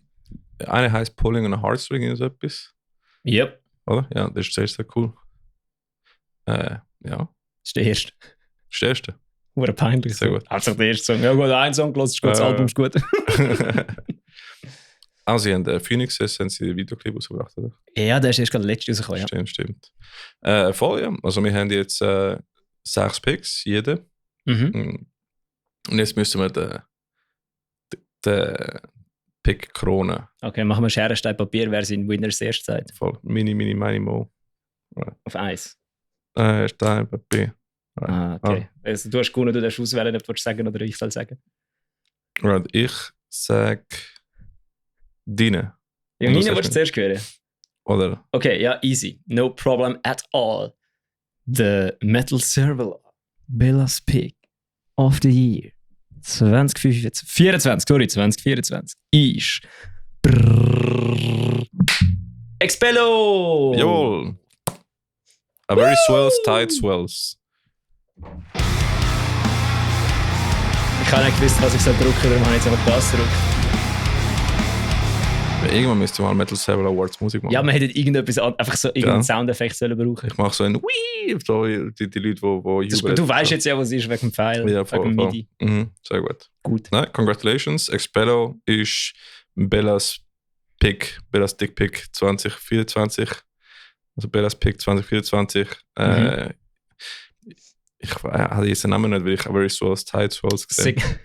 S1: eine heisst Pulling on a Heartstring oder so etwas.
S2: Yep.
S1: Oder? Ja, das ist sehr, sehr cool. Ja.
S2: Das ist der erste.
S1: Das ist der erste.
S2: Wurde peinlich.
S1: Sehr gut.
S2: Also der erste Song. Ja gut, ein Song gehört, ist gut, das Album ist gut.
S1: Also sie haben Phoenix, haben sie den Videoclip rausgebracht, oder?
S2: Ja, der ist erst gerade letztes Jahr rausgekommen.
S1: Stimmt. Voll, ja. Also wir haben jetzt 6 Picks, jeder. Und jetzt müssen wir den Pick kronen.
S2: Okay, machen wir Schere, Stein, Papier, wer sein Winner zuerst sagt.
S1: Voll. Mini, Mo. Right.
S2: Auf 1.
S1: Ist da bei B. Right.
S2: Ah, okay. Also, du hast gewonnen, du darfst auswählen, ob du sagen oder ich soll sagen.
S1: Right. Ich sag Dine.
S2: Ja, Nina, willst du zuerst hören?
S1: Oder?
S2: Okay, ja, easy. No problem at all. The Metal Server Bella's Pick of the Year 2024 ist Expello!
S1: Jawohl! A very swells, tight swells.
S2: Ich habe nicht gewusst, was ich drücken soll, darum habe ich jetzt einfach das gedrückt.
S1: Irgendwann müsste mal Metal Server Awards Musik machen.
S2: Ja, man hätte einfach so irgendeinen Soundeffekt sollen brauchen.
S1: Ich mache so ein Wii, so die Leute, die jubeln.
S2: Du weißt jetzt ja, was es ist, wegen dem Pfeil,
S1: ja,
S2: wegen dem MIDI.
S1: Sehr gut.
S2: Gut.
S1: Nein, congratulations. Expello ist Bellas Pick, Bellas Dick Pick 2024. Also Bellas Pick 2024. Ich hatte jetzt den Namen nicht, weil ich Very Swells, Tight Swells gesehen habe.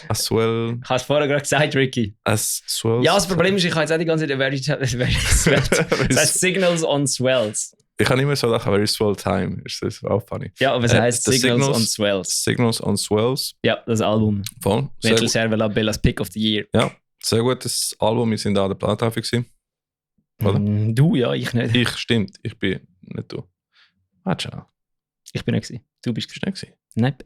S1: As well.
S2: Ich habe es vorher gerade gesagt, Ricky.
S1: As Swells.
S2: Ja, das Problem ist, ich habe jetzt auch die ganze Zeit Very Swells. Das heißt Signals on Swells.
S1: Ich habe immer so gedacht, Very Swell Time. Ist das auch funny.
S2: Ja, aber es heißt Signals on Swells.
S1: Signals on Swells.
S2: Ja, das Album.
S1: Voll.
S2: Metal Server Bella's Pick of the Year.
S1: Ja, sehr gutes Album. Wir sind da an der Plattentafel gewesen. Oder?
S2: Du, ja, ich nicht.
S1: Ich, stimmt. Ich bin nicht du. Ciao.
S2: Ich bin nicht gewesen. Du bist
S1: nicht gewesen?
S2: Nein.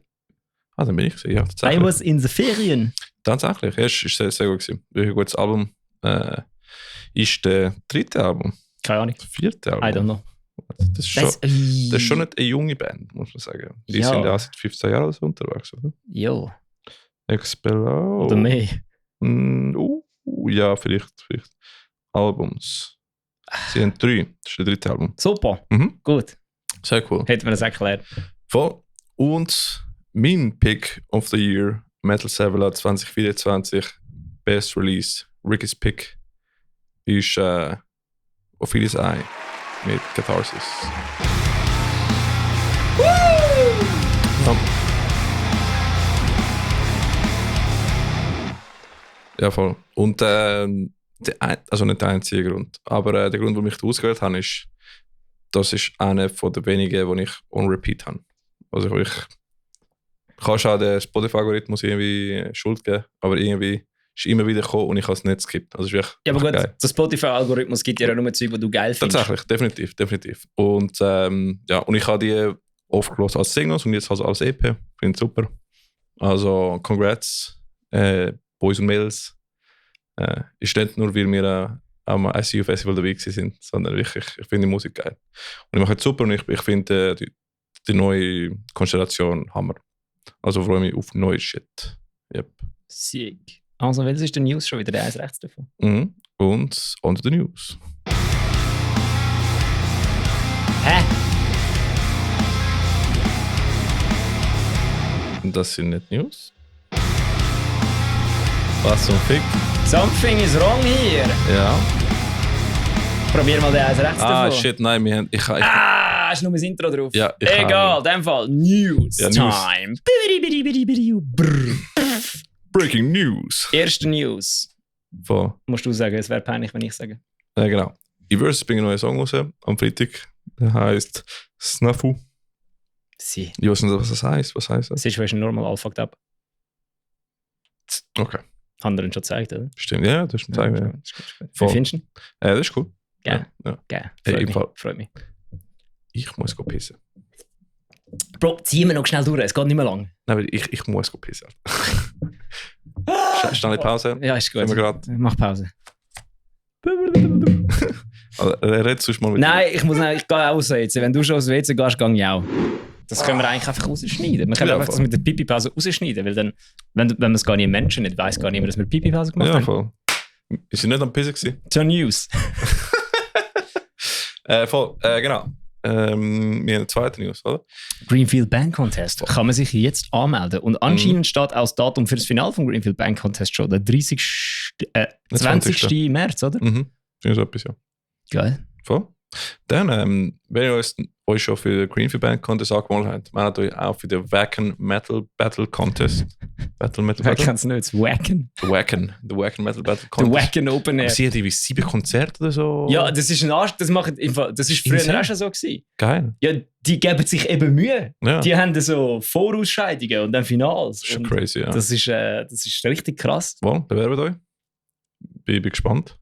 S1: Ah, dann bin ich gewesen. Ja, tatsächlich.
S2: I was in the Ferien.
S1: Tatsächlich. Ja, es war sehr gut gewesen. Wirklich ein gutes Album. Ist der 3. Album?
S2: Keine Ahnung.
S1: Das 4. Album?
S2: I don't know.
S1: Das ist schon nicht eine junge Band, muss man sagen. Die sind ja seit 15 Jahren so unterwegs, oder?
S2: Jo.
S1: Expello.
S2: Oder mehr.
S1: Ja, vielleicht. Albums. Sie haben 3. Das ist der 3. Album.
S2: Super. Gut.
S1: Sehr cool.
S2: Hätten wir das erklärt.
S1: Voll. Und mein Pick of the Year, Metal Server 2024, Best Release, Ricky's Pick, ist Ophelia's Eye mit Catharsis. Ja, voll. Und also nicht der einzige Grund, aber der Grund, warum ich das ausgewählt habe, ist, das ist einer von den wenigen, die ich on repeat habe. Also ich kann schon den Spotify-Algorithmus irgendwie Schuld geben, aber irgendwie ist immer wieder gekommen und ich habe es nicht skippt. Also ist
S2: ja, aber gut,
S1: geil.
S2: Der Spotify-Algorithmus gibt dir ja nur Zeug, die du geil findest.
S1: Tatsächlich, definitiv. Und und ich habe die oft gehört als Singles und jetzt also als EP. Finde ich super. Also congrats, Boys und Mädels. Ist nicht nur, weil wir am ICU Festival dabei sind, sondern wirklich, ich finde die Musik geil. Und ich mache es super und ich finde die neue Konstellation Hammer. Also freue mich auf neue Shit. Yep.
S2: Sick. Also, welches ist der News schon wieder? Der eins rechts davon.
S1: Und on to the news.
S2: Hä?
S1: Das sind nicht News. Was zum Fick?
S2: Something is wrong here.
S1: Ja.
S2: Probier mal den eins rechts davon.
S1: Shit, nein,
S2: hast du nur das Intro drauf?
S1: Ja,
S2: egal, in dem Fall. News time.
S1: Breaking News.
S2: Erste News.
S1: Von?
S2: Musst du sagen, es wäre peinlich, wenn ich sage.
S1: Ja, genau. Everse bringt einen neuen Song raus am Freitag. Der heisst Snafu.
S2: Sie.
S1: Ich weiß nicht, was das heisst. Was heisst das?
S2: Es ist wahrscheinlich normal all fucked up.
S1: Okay.
S2: Haben wir ihn schon gezeigt, oder?
S1: Stimmt, ja, das ist ein Zeichen.
S2: Wie findest du ihn?
S1: Das ist cool.
S2: Geil.
S1: Ja.
S2: Freut mich.
S1: Ich muss pissen.
S2: Bro, zieh mir noch schnell durch, es geht nicht mehr lang.
S1: Nein, weil ich muss pissen. Schnell Pause.
S2: Ja, ist gut. Mach Pause.
S1: Also, red sonst mal mit
S2: Nein, ich gehe auch so jetzt. Wenn du schon aufs WC gehst, gehe ich auch. Das können wir eigentlich einfach rausschneiden. Wir können einfach das mit der Pipi-Pause rausschneiden, weil dann, wenn man es gar nicht Menschen nicht weiss, gar niemand, dass wir Pipi-Pause gemacht haben.
S1: Ja, voll. Ist sie nicht am Pissen gewesen?
S2: Zur News.
S1: Voll, genau. Wir haben eine zweite News, oder?
S2: Greenfield Band Contest. Kann man sich jetzt anmelden. Und anscheinend steht auch das Datum für das Finale vom Greenfield Band Contest schon. Der 20. März, oder?
S1: Finde ich so etwas, ja.
S2: Geil.
S1: Voll. Dann, wenn ihr euch schon für den Greenfield Band Contest angemeldet habt, wir haben euch auch für den Wacken Metal Battle Contest. Battle Metal
S2: Wer
S1: Battle?
S2: kann es nicht? Das Wacken.
S1: The Wacken Metal Battle
S2: Der
S1: Contest.
S2: Wacken Open
S1: Aber
S2: Air.
S1: sie hat irgendwie 7 Konzerte oder so.
S2: Ja, das ist ein Arsch. Das ist früher
S1: Insane.
S2: auch schon so gewesen.
S1: Geil.
S2: Ja, die geben sich eben Mühe.
S1: Ja.
S2: Die haben so Vorausscheidungen und dann Finals.
S1: Das ist schon
S2: Und
S1: crazy, ja.
S2: das ist richtig krass.
S1: Wohl, bewerbt euch. Bin gespannt.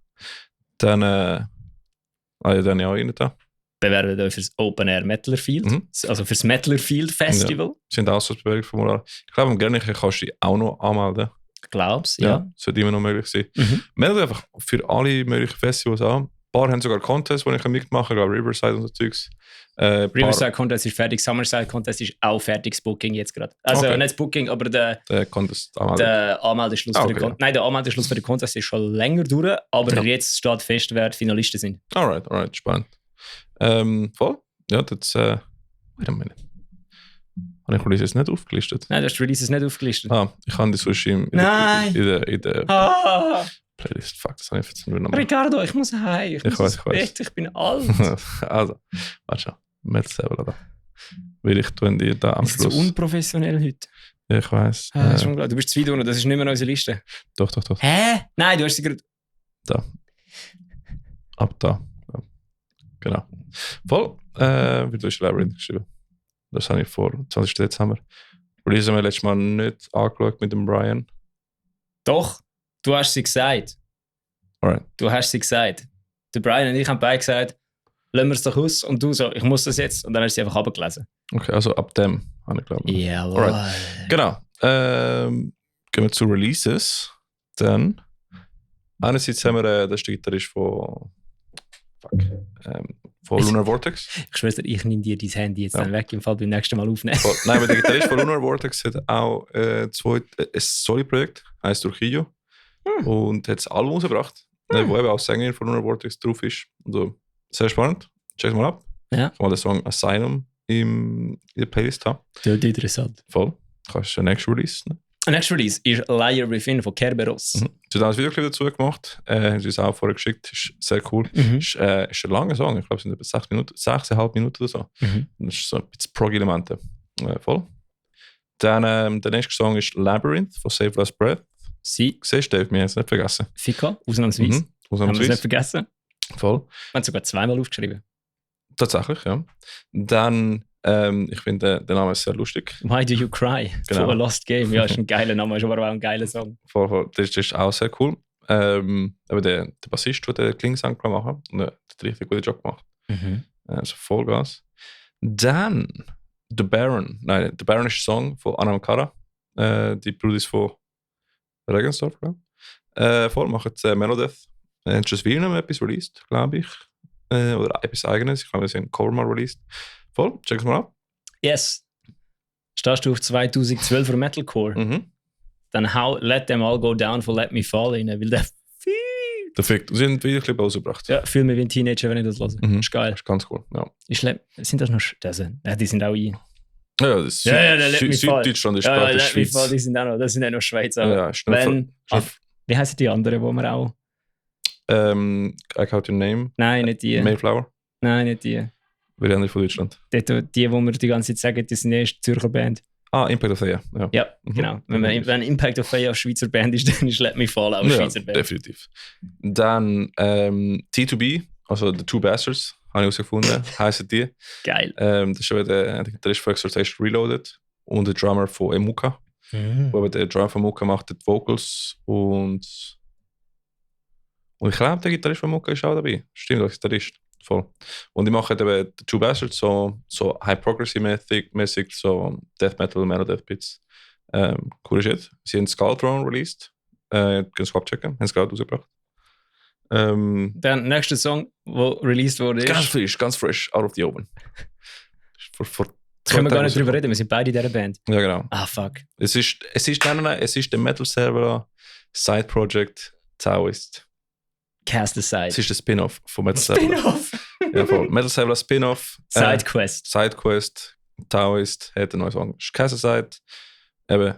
S1: Dann, dann ja auch rein da.
S2: Bewerben euch fürs Open Air Mettlerfield,
S1: Mhm.
S2: also fürs Mettlerfield Festival.
S1: Sind Auswahlbewerbungsformulare. Ich glaube, am gerne kannst du dich auch noch anmelden.
S2: Glaubst ja.
S1: Sollte immer noch möglich sein.
S2: Mhm.
S1: Meldet einfach für alle möglichen Festivals an. Ein paar haben sogar Contests, die ich mitmachen kann. Ich glaube, Riverside und so Zeugs.
S2: Riverside Contest ist fertig, Summerside Contest ist auch fertig, das Booking jetzt gerade. Also
S1: Okay.
S2: nicht das Booking, aber der
S1: Contest anmelden.
S2: Anmeldeschluss für den
S1: okay.
S2: Nein, der Anmeldeschluss für den Contest ist schon länger durch, aber
S1: Ja.
S2: jetzt steht fest, wer die Finalisten sind.
S1: Alright, spannend. Voll? Ja, das, wait a minute. Habe ich Releases nicht aufgelistet?
S2: Nein, du hast die Releases nicht aufgelistet.
S1: Ich habe die sonst in
S2: Nein.
S1: der
S2: Ah,
S1: Playlist. Fuck, das habe ich jetzt nur noch.
S2: Ricardo, ich muss heim. Ich muss
S1: weiß,
S2: ins
S1: ich weiß.
S2: Bett, ich bin alt.
S1: Also, warte schon. Metal selber da. Weil ich tue die da am
S2: Ist so
S1: Schluss.
S2: unprofessionell heute.
S1: Ja, ich weiß.
S2: Ah, ist unglaublich. Du bist zu weit unten, das ist nicht mehr unsere Liste.
S1: Doch.
S2: Hä? Nein, du hast sie gerade...
S1: Da. Ab da. Ja. Genau. Voll. Wie du hast Labyrinth geschrieben. Das habe ich vor 20. Dezember. Release haben wir letztes Mal nicht angeschaut mit dem Brian.
S2: Doch, du hast sie gesagt.
S1: Alright.
S2: Du hast sie gesagt. Der Brian und ich haben beide gesagt, lassen wir es doch aus. Und du so, ich muss das jetzt. Und dann hast du sie einfach abgelesen.
S1: Okay, also ab dem habe ich glaube ich.
S2: Jawohl.
S1: Alright. Genau. Gehen wir zu Releases. Dann. Einerseits haben wir, das ist der Gitarrist von Lunar Vortex.
S2: Ich schwöre dir, ich nehme dir dein Handy jetzt
S1: Ja.
S2: dann weg, im Fall beim nächsten Mal aufnehmen.
S1: Nein, aber der Gitarrist von Lunar Vortex hat auch ein Solo-Projekt, heißt Urquillo. Und hat das Album rausgebracht, wo eben auch Sängerin von Lunar Vortex drauf ist. Also, sehr spannend. Check mal ab.
S2: Ja.
S1: Ich mal den Song Asylum in der Playlist haben.
S2: Das ist interessant.
S1: Voll. Kannst du den nächsten Release. Ne?
S2: Next Release ist Liar Within von Kerberos.
S1: Sie haben ein Videoclip dazu gemacht. Haben sie uns auch vorher geschickt. Ist sehr cool.
S2: Mhm.
S1: Ist ein langer Song. Ich glaube, es sind etwa 6,5 Minuten oder so.
S2: Mhm.
S1: Das ist so ein bisschen Prog-Elemente. Voll. Dann der nächste Song ist Labyrinth von Save Last Breath.
S2: Sie,
S1: Siehst du, Dave, wir haben es nicht vergessen.
S2: Fika, ausnahmsweise. Haben wir es
S1: Ausnahmsweise.
S2: nicht vergessen.
S1: Voll.
S2: Wir haben es sogar zweimal aufgeschrieben.
S1: Tatsächlich, ja. Dann, ich finde den Namen sehr lustig.
S2: Why Do You Cry?
S1: Genau.
S2: Von A Lost Game. Ja, ist ein geiler Name, ist aber auch ein geiler Song.
S1: Voll. Das ist auch sehr cool. Aber der Bassist, der den Klingsang machen und der hat einen richtig guten Job gemacht. Also Vollgas. Dann The Baron. Nein, The Baron ist ein Song von Anna Makara. Die Brudis von Regensdorf, glaube ich. Voll, machen Melodeth. Haben schon wieder noch etwas released, glaube ich. Oder etwas eigenes. Ich glaube, wir sind Cover mal released. Voll, check es mal ab.
S2: Yes. Stehst du auf 2012er Metalcore? Dann Let Them All Go Down von Let Me Fall rein, weil der
S1: Perfekt. Sie haben ein Videoclip rausgebracht.
S2: ja, fühle mich wie ein Teenager, wenn ich das höre.
S1: Mhm.
S2: Ist geil.
S1: Das ist ganz cool. Ja,
S2: Sind das noch... die sind auch ein...
S1: ja das ist
S2: der Let Me Fall.
S1: Süddeutschland ist
S2: Ja,
S1: praktisch
S2: Let Me
S1: Schweiz.
S2: Fall, die sind auch noch Schweiz. Aber
S1: Ja, ist noch
S2: wenn...
S1: schon-
S2: wie heißen die anderen, wo wir auch...
S1: I Count Your Name.
S2: Nein, nicht die.
S1: Mayflower.
S2: Nein, nicht die.
S1: Wer andere von Deutschland?
S2: Die, wo wir die ganze Zeit sagen, das sind erst Zürcher Band.
S1: Impact of the Year. Ja,
S2: Ja, genau. Wenn Impact of Fire auf Schweizer Band ist, dann ist Let Me Fall auch eine Schweizer Band.
S1: definitiv. Dann T2B, also The Two Bastards, habe ich herausgefunden, heißen die.
S2: Geil.
S1: Das ist eben der Gitarrist von Exhortation Reloaded und der Drummer von Emuka. Wo eben der Drummer von Emuka macht die Vocals und ich glaube, der Gitarrist von Emuka ist auch dabei. Stimmt, der Gitarrist. Voll. Und die machen eben The Two Bastards, so High Progressive-mäßig, so Death Metal, Melodeath Bits. Cool Shit. Sie haben Skull Throne released. Können Sie abchecken, haben es gerade rausgebracht.
S2: Der nächste Song, der released wurde, ist...
S1: Ganz frisch, out of the oven. Vor
S2: Können wir gar nicht drüber
S1: rausgekommen.
S2: reden, wir sind beide in dieser Band.
S1: Ja, genau.
S2: Ah, fuck.
S1: Es ist der Metal Server Side Project Taoist.
S2: Cast Aside.
S1: Es ist der Spin-off von Metal Server.
S2: Spin-off.
S1: Ja, voll. Metal Server Spin-off.
S2: Sidequest.
S1: Sidequest. Taoist hat einen neuen Song. Cast Aside. Eben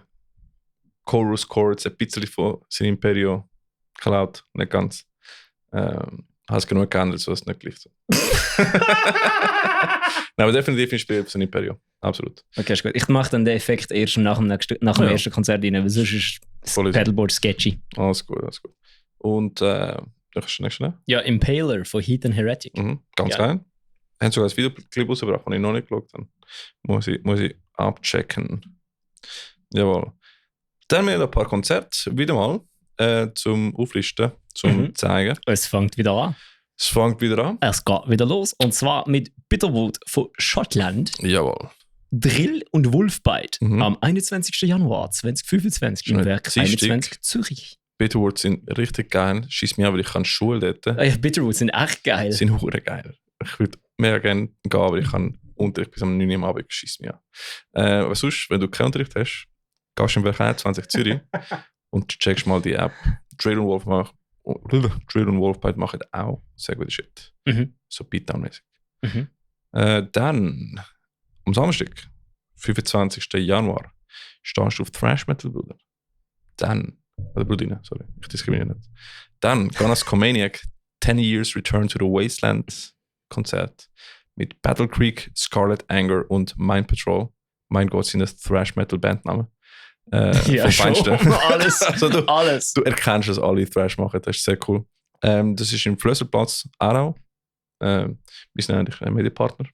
S1: Chorus Chords, ein bisschen von seinem Imperio geklaut. Nicht ganz. habe es genug geändert, so dass es nicht gleich so. Nein, aber definitiv inspiriert von Imperio. Absolut.
S2: Okay, ist gut. Ich mache dann den Effekt erst nach dem ersten Konzert rein, weil sonst ist das Pedalboard sketchy.
S1: Alles gut. Und du kannst du nächstes
S2: Ja, Impaler von Heathen Heretic.
S1: Ganz geil. Haben sogar ein Videoclip rausgebracht, den ich noch nicht geschaut habe. Muss ich abchecken. Jawohl. Dann haben wir ein paar Konzerte, wieder mal, zum Auflisten, zum zeigen.
S2: Es fängt wieder an.
S1: Es fängt wieder an.
S2: Es geht wieder los. Und zwar mit Bitterwood von Schottland.
S1: Jawohl.
S2: Drill und Wolfbite am 21. Januar 2025 im Werk 21 Zürich.
S1: Bitterwood sind richtig geil. Schieß mich an, weil ich kann Schule dort.
S2: Ja, Bitterwood sind echt geil.
S1: Sind hure geil. Ich würde mehr gerne gehen, aber ich kann Unterricht bis am 9 Uhr am Abend. Schieß mich an. Aber sonst, wenn du keinen Unterricht hast, gehst du im Werk 21 Zürich und checkst mal die App. Drill und Wolfbite machen auch sehr gute Shit. So Beatdown-mäßig. Dann am Samstag, 25. Januar, stehst du auf Thrash Metal, Bruder. Dann, oder Brudine, sorry, ich diskriminiere nicht. Dann Ganas Comaniac, 10 Years Return to the Wasteland Konzert mit Battle Creek, Scarlet Anger und Mind Patrol. Mein Gott, sind das Thrash Metal Bandnamen.
S2: Ja, schon. Alles.
S1: Also
S2: alles.
S1: Du erkennst, dass alle Thrash machen, das ist sehr cool. Das ist im Flösserplatz Aarau. Wir sind eigentlich ein Medienpartner.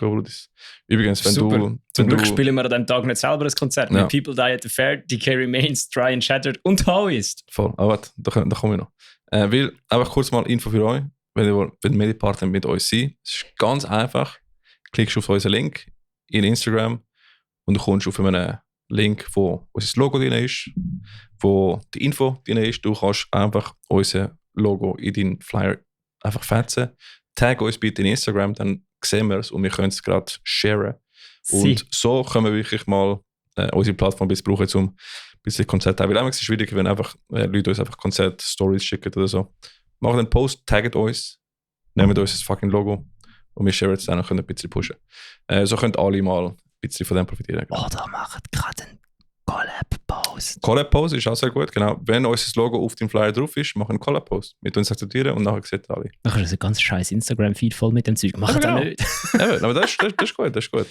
S1: Übrigens, wenn
S2: Super.
S1: du...
S2: Zum Glück spielen wir an diesem Tag nicht selber ein Konzert. Mit People Die at the Fair, Decay Remains, Dry and Shattered und Taoist.
S1: Voll, aber warte, da komme ich noch. Weil, einfach kurz mal Info für euch, wenn ihr Medienpartner mit uns seid, es ist ganz einfach. Klickst auf unseren Link in Instagram und du kommst auf einen Link, wo unser Logo drin ist, wo die Info drin ist. Du kannst einfach unser Logo in deinen Flyer einfach fetzen. Tag uns bitte in Instagram, dann sehen wir es und wir können es gerade sharen. Und so können wir wirklich mal unsere Plattform ein bisschen brauchen, um ein bisschen Konzerte zu haben. Weil einmal ist es schwierig, wenn einfach Leute uns einfach Konzert-Stories schicken oder so. Machen einen Post, taggen uns, nehmen uns das fucking Logo und wir sharen es dann und können ein bisschen pushen. So können alle mal ein bisschen von dem profitieren.
S2: Oder macht gerade einen Collab-Post.
S1: Collab-Post ist auch sehr gut, genau. Wenn unser Logo auf dem Flyer drauf ist, machen wir einen Collab-Post. Wir uns akzeptieren und nachher sehen alle.
S2: Nachher ist ein ganz scheiß Instagram-Feed voll mit dem Zeug. Mach das nicht.
S1: Aber das ist gut,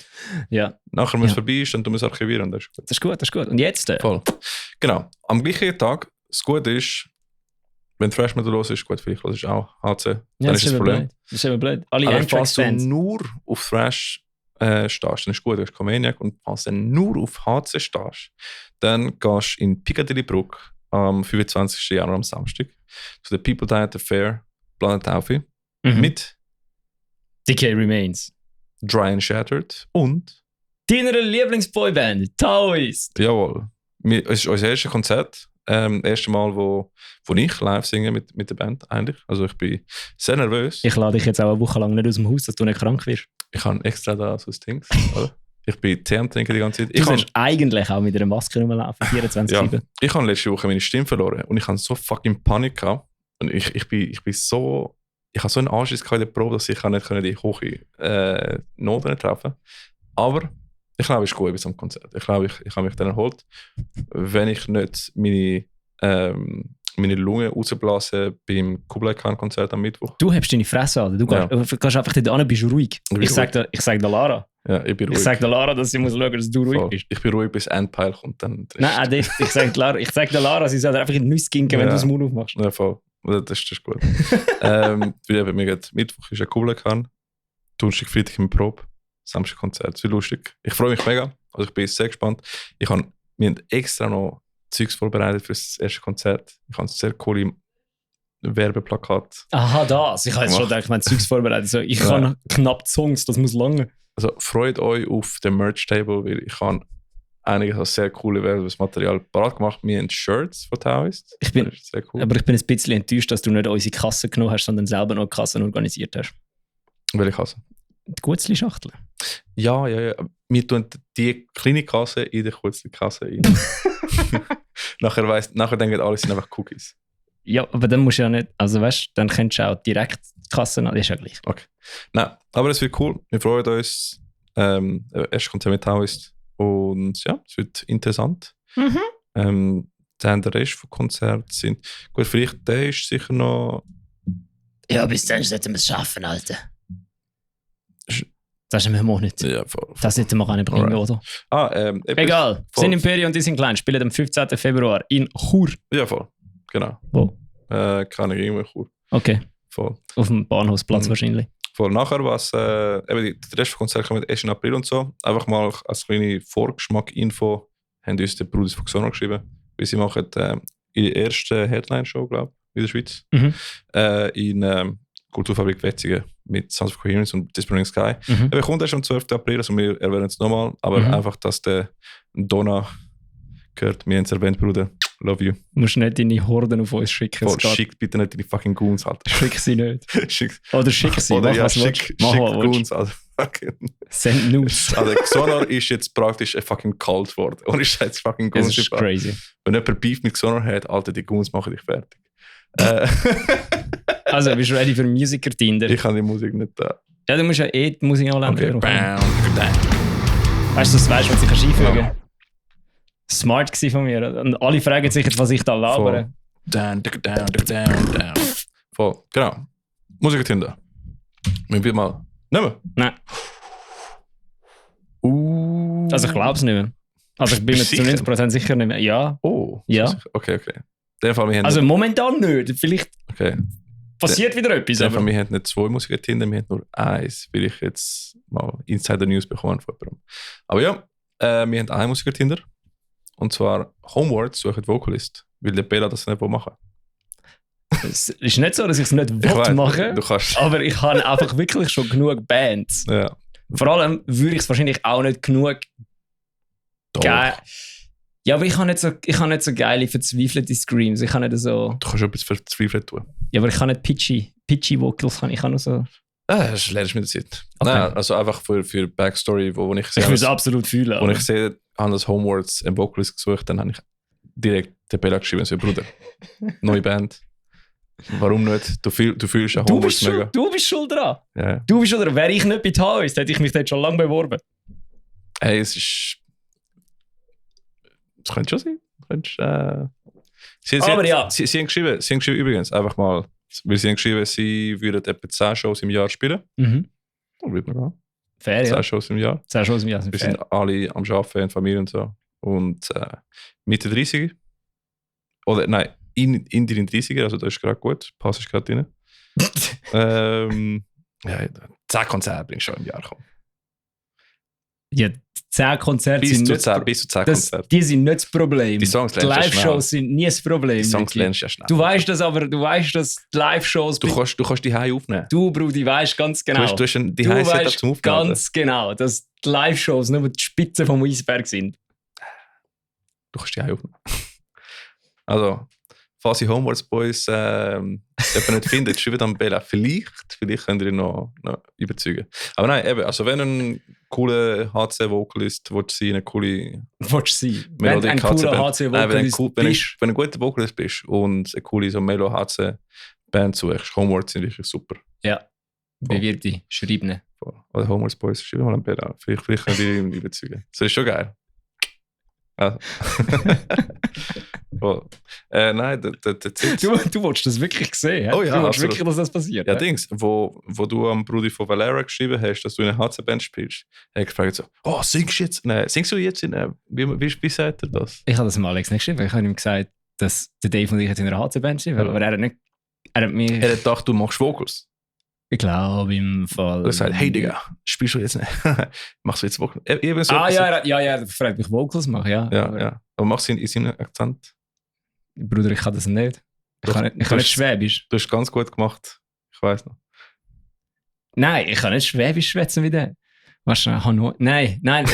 S2: Ja.
S1: Nachher, wenn es vorbei ist, dann tun wir es archivieren und das ist gut.
S2: Das ist gut. Und jetzt?
S1: Voll. Genau. Am gleichen Tag, das Gute ist, wenn Thrash Metal los ist, gut, vielleicht los ist auch HC. Dann ist das Problem.
S2: Das ist immer blöd. Alle
S1: aber falls du
S2: Fans.
S1: nur auf Thrash stehst, dann ist gut, du hast Comaniac. Und falls du nur auf HC stehst, dann gehst du in Piccadilly Brook am 25. Januar am Samstag zu der People Die at the Fair Planet Taufe mit
S2: Decay Remains,
S1: Dry and Shattered und
S2: deiner Lieblingsboyband, Taoist.
S1: Jawohl. Es ist unser erstes Konzert. Das erste Mal, wo ich live singe mit der Band eigentlich. Also ich bin sehr nervös.
S2: Ich lade dich jetzt auch eine Woche lang nicht aus dem Haus, dass du nicht krank wirst.
S1: Ich habe extra da so ein Ding. Ich bin Tee am Trinken die ganze Zeit.
S2: Du sollst eigentlich auch mit einer Maske rumlaufen, 24/7.
S1: Ja, ich habe letzte Woche meine Stimme verloren und ich habe so fucking Panik gehabt. Und ich bin so... Ich habe so einen Anschiss in der Probe, dass ich nicht die hohe Noten treffen. Aber ich glaube, es ist gut bis zum Konzert. Ich glaube, ich habe mich dann erholt. Wenn ich nicht meine Lunge rausblasen beim Kublai Khan-Konzert am Mittwoch.
S2: Du hebst deine Fresse an. Du gehst einfach dort an, bist ruhig. Ich sag der Lara.
S1: Ja, ich bin ruhig.
S2: Ich sag der Lara, dass sie muss schauen, dass du ruhig bist.
S1: Ich bin ruhig, bis Endpile kommt. Dann
S2: Nein, ich sag der Lara, sie soll einfach in die Nüsse ginken, wenn du das Mund aufmachst.
S1: Ja, voll. Das ist gut. Mir geht Mittwoch ist ein Kublai Khan. Donnerstag, Freitag im Probe. Samstag Konzert. Das wird lustig. Ich freue mich mega. Also ich bin sehr gespannt. Wir haben extra noch Zeugs vorbereitet für das erste Konzert. Ich habe sehr coole Werbeplakate.
S2: Aha, das. Ich habe jetzt schon gedacht, ich habe Zeugs vorbereitet. Also, ich kann knapp Songs, das muss lange.
S1: Also freut euch auf den Merch-Table, weil ich habe einiges sehr coole Werbungsmaterial parat gemacht. Wir haben Shirts von Taoist.
S2: Sehr cool. Aber ich bin ein bisschen enttäuscht, dass du nicht unsere Kasse genommen hast, sondern selber noch Kassen organisiert hast.
S1: Welche Kasse?
S2: Die Gutzli-Schachtel.
S1: Ja. Wir tun die kleine Kasse in die Gutzli-Kasse rein. nachher denken alle, es sind einfach Cookies.
S2: Ja, aber dann musst du ja nicht, also weißt du, dann könntest du auch direkt die Kasse an, das ist ja gleich.
S1: Okay. Nein, aber es wird cool. Wir freuen uns. Erst Konzert mit Taoist. Und ja, es wird interessant. Dann der Rest vom Konzert sind. Gut, vielleicht der ist sicher noch
S2: Ja, bis dann sollten wir es schaffen, Alter. Das ist ein Monat.
S1: Ja, voll.
S2: Das sollten wir nicht bringen, oder? Egal. Sind Imperium und die sind klein. Spielen am 15. Februar in Chur.
S1: Ja, voll. Genau.
S2: Wo?
S1: Keine irgendwo in Chur.
S2: Okay.
S1: Voll.
S2: Auf dem Bahnhofsplatz wahrscheinlich.
S1: Voll. Nachher, was der Rest des Konzerts kommt erst in April und so. Einfach mal als kleine Vorgeschmack-Info haben uns die Brudis von Xono geschrieben. Weil sie machen ihre erste Headline-Show, glaube ich, in der Schweiz. In Kulturfabrik Wetzingen mit Sons of Coherence und Disappearing Sky. Er kommt erst am 12. April, also wir erwähnen es nochmal, aber einfach, dass der Donna gehört, wir haben es erwähnt, Bruder. Love you.
S2: Du musst nicht deine Horden auf uns schicken.
S1: Schick bitte nicht deine fucking Goons, Alter.
S2: Schick sie nicht. Oder schick sie.
S1: Oder
S2: mach
S1: ja,
S2: was
S1: schick Goons, Alter.
S2: Send News.
S1: Also Xonor ist jetzt praktisch ein fucking Cult geworden. Und ich jetzt fucking Goons.
S2: Das ist crazy.
S1: Wenn jemand Beef mit Xonor hat, Alter, die Goons machen dich fertig.
S2: Also, bist du ready für Musiker-Tinder?
S1: Ich kann die Musik nicht da.
S2: Ja, du musst ja die Musik anlernen.
S1: Okay,
S2: weißt du, was ich einfügen kann? Smart gewesen von mir. Und alle fragen sich jetzt, was ich da labere.
S1: Down. Voll, genau. Musiker-Tinder. Wir will mal nehmen.
S2: Nein. Also ich glaube es nicht mehr. Also ich bin mir zu 90% sicher nicht mehr. Ja.
S1: Oh.
S2: Ja.
S1: Okay. In dem Fall, wir haben
S2: also momentan nicht. Vielleicht passiert wieder etwas.
S1: In dem Fall, wir haben nicht 2 Musiker-Tinder, wir haben nur 1, weil ich jetzt mal Insider-News bekommen von jemandem. Aber ja, wir haben 1 Musiker-Tinder. Und zwar Homeward sucht Vocalist, weil der Bella das nicht machen will.
S2: Es ist nicht so, dass ich es nicht machen will, aber ich habe einfach wirklich schon genug Bands.
S1: Ja.
S2: Vor allem würde ich es wahrscheinlich auch nicht genug geil. Ja, aber ich habe nicht so geile, verzweifelte Screams. Ich kann nicht so...
S1: Du kannst etwas verzweifelt tun.
S2: Ja, aber ich kann nicht pitchy Vocals. Ich kann nur so...
S1: Das lernst du mit der Zeit. Okay. Nein, also einfach für Backstory, wo ich sehe...
S2: Ich will es absolut fühlen.
S1: Wo ich sehe, habe das Homewards einen Vocalist gesucht, dann habe ich direkt den Bella geschrieben, so Bruder, neue Band. Warum nicht? Du fühlst ja Homewards mega.
S2: Du bist schuld dran.
S1: Ja.
S2: Du bist schuld dran. Wäre ich nicht bei Taoist, hätte ich mich dort schon lange beworben.
S1: Hey, es ist... Das könnte schon sein. Sie haben geschrieben übrigens, einfach mal, weil sie haben geschrieben, sie würden etwa 10 Shows im Jahr spielen. Dann wird man gehen.
S2: Fair,
S1: 10 Shows im Jahr.
S2: 10 Shows im Jahr sind
S1: wir sind alle am Arbeiten, Familie und so. Und Mitte 30 oder nein, in den 30er, also das ist gerade gut, Pass ist gerade drin. 10 Konzerte bringst du schon im Jahr kommen.
S2: Ja, 10 Konzerte
S1: bis zu 10 Konzerte.
S2: Die sind nicht das Problem.
S1: Die Songs lernst du
S2: Live-Shows sind nie das Problem.
S1: Die Songs lernst du ja schnell.
S2: Du weißt das, aber du weißt, dass Live-Shows...
S1: Du kannst die Hause aufnehmen.
S2: Du, Brudi, weißt ganz genau.
S1: Du hast die Hause zum Aufnehmen.
S2: Ganz genau, dass die Live-Shows nur die Spitze vom Eisberg sind.
S1: Du kannst die Hause aufnehmen. Also, falls ihr Homewards Boys jemanden nicht findet, schreibt dann Bella. Vielleicht könnt ihr ihn noch überzeugen. Aber nein, eben, also wenn ein cooler HC-Vocalist sein, eine coole
S2: Melodie, ein cooler HC-Vocalist
S1: bist. Wenn du ein guter Vocalist bist und eine coole so Melo-HC-Band suchst, Homewards sind wirklich super.
S2: Ja, bewirb dich, schreib ihn.
S1: Oder Homewards Boys, schreib mal an Bella. Vielleicht könnt ihr ihn überzeugen. Das ist schon geil. Also. Nein, du
S2: willst das wirklich sehen?
S1: Oh ja,
S2: du willst wirklich, dass das passiert?
S1: Ja, Dings, wo du am Brudi von Valera geschrieben hast, dass du in einer HC-Band spielst, habe ich gefragt so, singst du jetzt? Nein, singst du jetzt wie sagt er das?
S2: Ich habe das mal Alex nicht geschrieben, ich habe ihm gesagt, dass der Dave und ich jetzt in einer HC-Band sind, aber er hat
S1: gedacht, du machst Vocals.
S2: Ich glaube im Fall...
S1: Er sagt, hey Digga, spielst du jetzt nicht? Machst du jetzt Vocals?
S2: Er fragt mich Vocals machen, ja.
S1: Ja. Aber machst du in seinem Akzent?
S2: Bruder, ich kann das nicht. Ich kann nicht Schwäbisch.
S1: Du hast ganz gut gemacht. Ich weiss noch.
S2: Nein, ich kann nicht Schwäbisch schwätzen wie der. Nein,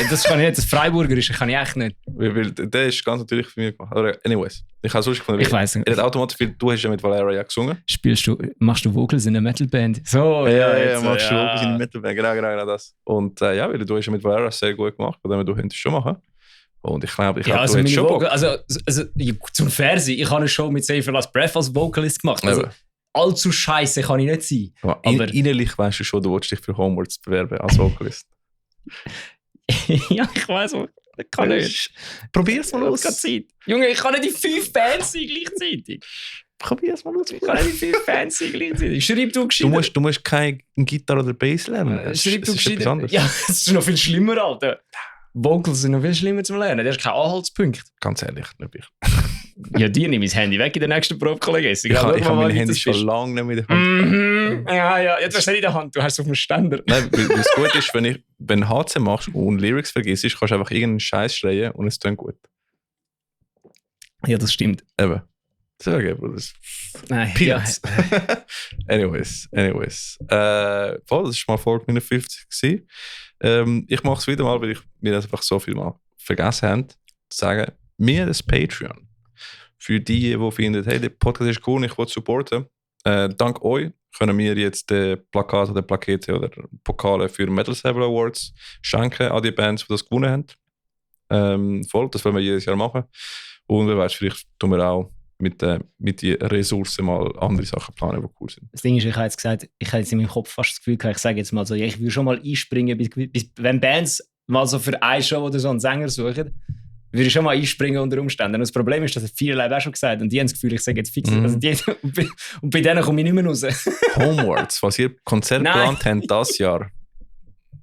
S2: das kann ich nicht. Das Freiburgerische kann ich echt nicht.
S1: Weil der ist ganz natürlich für mich gemacht. Aber anyways, ich habe es lustig gefunden.
S2: Ich weiss nicht.
S1: Er hat automatisch, du hast ja mit Valera ja gesungen.
S2: Machst du Vocals in einer Metalband? So,
S1: ja, machst du Vocals in einer Metalband. Genau das. Und weil du hast ja mit Valera sehr gut gemacht, von dem du könntest schon machen. Und ich glaube, du hättest schon Bock.
S2: Also zum Fernsehen, ich habe eine Show mit Save Your Last Breath als Vocalist gemacht. Also, allzu scheiße kann ich nicht sein.
S1: Aber innerlich weißt du schon, du willst dich für Homewards bewerben als Vocalist.
S2: Ja, ich weiss, ich kann nicht.
S1: Probier es mal aus.
S2: Junge, ich kann nicht in 5 Bands sein gleichzeitig.
S1: Probier es mal aus.
S2: Ich kann nicht viel fancy gleichzeitig. Schreib du gescheiter.
S1: Du musst keine Gitarre oder Bass lernen.
S2: Schreib du
S1: ist etwas
S2: gescheiter.
S1: anderes.
S2: Ja, das ist noch viel schlimmer, Alter. Vocals sind noch viel schlimmer zu lernen. Du hast keinen Anhaltspunkt.
S1: Ganz ehrlich, nicht ich.
S2: Ja, dir nehme ich das Handy weg in der nächsten Probe, Kollege.
S1: Ich habe mein Handy schon lange nicht mehr in der Hand.
S2: Ja, jetzt hast du es nicht in der Hand, du hast es auf dem Ständer.
S1: Nein, weil es gut ist, wenn du HC machst und Lyrics vergisst, kannst du einfach irgendeinen Scheiß schreien und es klingt gut.
S2: Ja, das stimmt.
S1: Eben. So, okay, Bruder.
S2: Nein,
S1: Peanuts. Ja. anyways. Voll, das war mal Folge 59 gewesen. Ich mache es wieder mal, weil wir das einfach so viel mal vergessen haben, zu sagen, wir das Patreon. Für die finden, hey, der Podcast ist cool, ich will supporten. Dank euch können wir jetzt Plakate oder Plakette oder Pokale für Metal Saber Awards schenken an die Bands, die das gewonnen haben. Voll, das wollen wir jedes Jahr machen. Und wer weiß, vielleicht tun wir auch mit den Ressourcen mal andere Sachen planen, die cool sind.
S2: Das Ding ist, ich habe jetzt gesagt, ich habe jetzt in meinem Kopf fast das Gefühl gehabt, ich sage jetzt mal so, ja, ich würde schon mal einspringen, wenn Bands mal so für eine Show oder so einen Sänger suchen, würde ich schon mal einspringen unter Umständen. Und das Problem ist, das hat viele Leute auch schon gesagt und die haben das Gefühl, ich sage jetzt fix. Also und bei denen komme ich nicht mehr raus.
S1: Homewards, was ihr Konzert geplant habt dieses Jahr,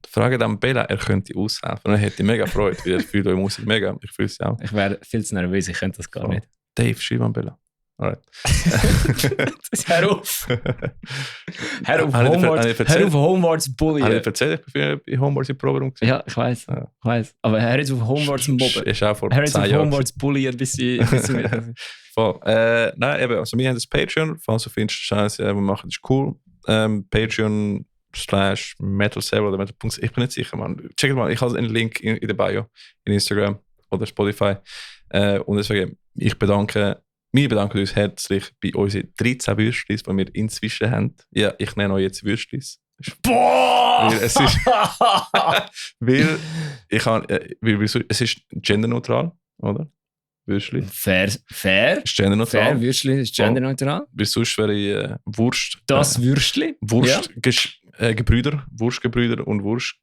S1: fragt an Bella, er könnte aushelfen. Und er hätte mega Freude, weil er fühlt eure Musik mega. Ich fühle es auch.
S2: Ich wäre viel zu nervös, ich könnte das gar nicht.
S1: Dave, schreib an Bella. Alright.
S2: Hör auf! Hör auf Homewards Bully.
S1: Habe ich erzählt, ich bin bei Homewards in Probe rumgesehen?
S2: Ja, ich weiss. Aber hör jetzt auf Homewards Mobben.
S1: Ist auch vor
S2: hör jetzt
S1: 10
S2: auf
S1: Jahren.
S2: Homewards Bully ein bisschen mit.
S1: Voll. Nein, eben, also wir haben das Patreon, falls du findest, Scheiße, wir machen, das ist cool. Patreon/Metal Saber oder Metal. Ich bin nicht sicher, Mann. Check mal, ich habe einen Link in der Bio, in Instagram oder Spotify. Und deswegen, wir bedanken uns herzlich bei unseren 13 Würstlis, die wir inzwischen haben. Ja, ich nenne euch jetzt Würstlis.
S2: Boah!
S1: Weil es ist genderneutral, oder? Würstli.
S2: Fair.
S1: Ist genderneutral.
S2: Fair, Würstli ist genderneutral.
S1: Weil sonst wäre Wurst.
S2: Das Würstli.
S1: Wurst. Ja. Wurstgebrüder und Wurst.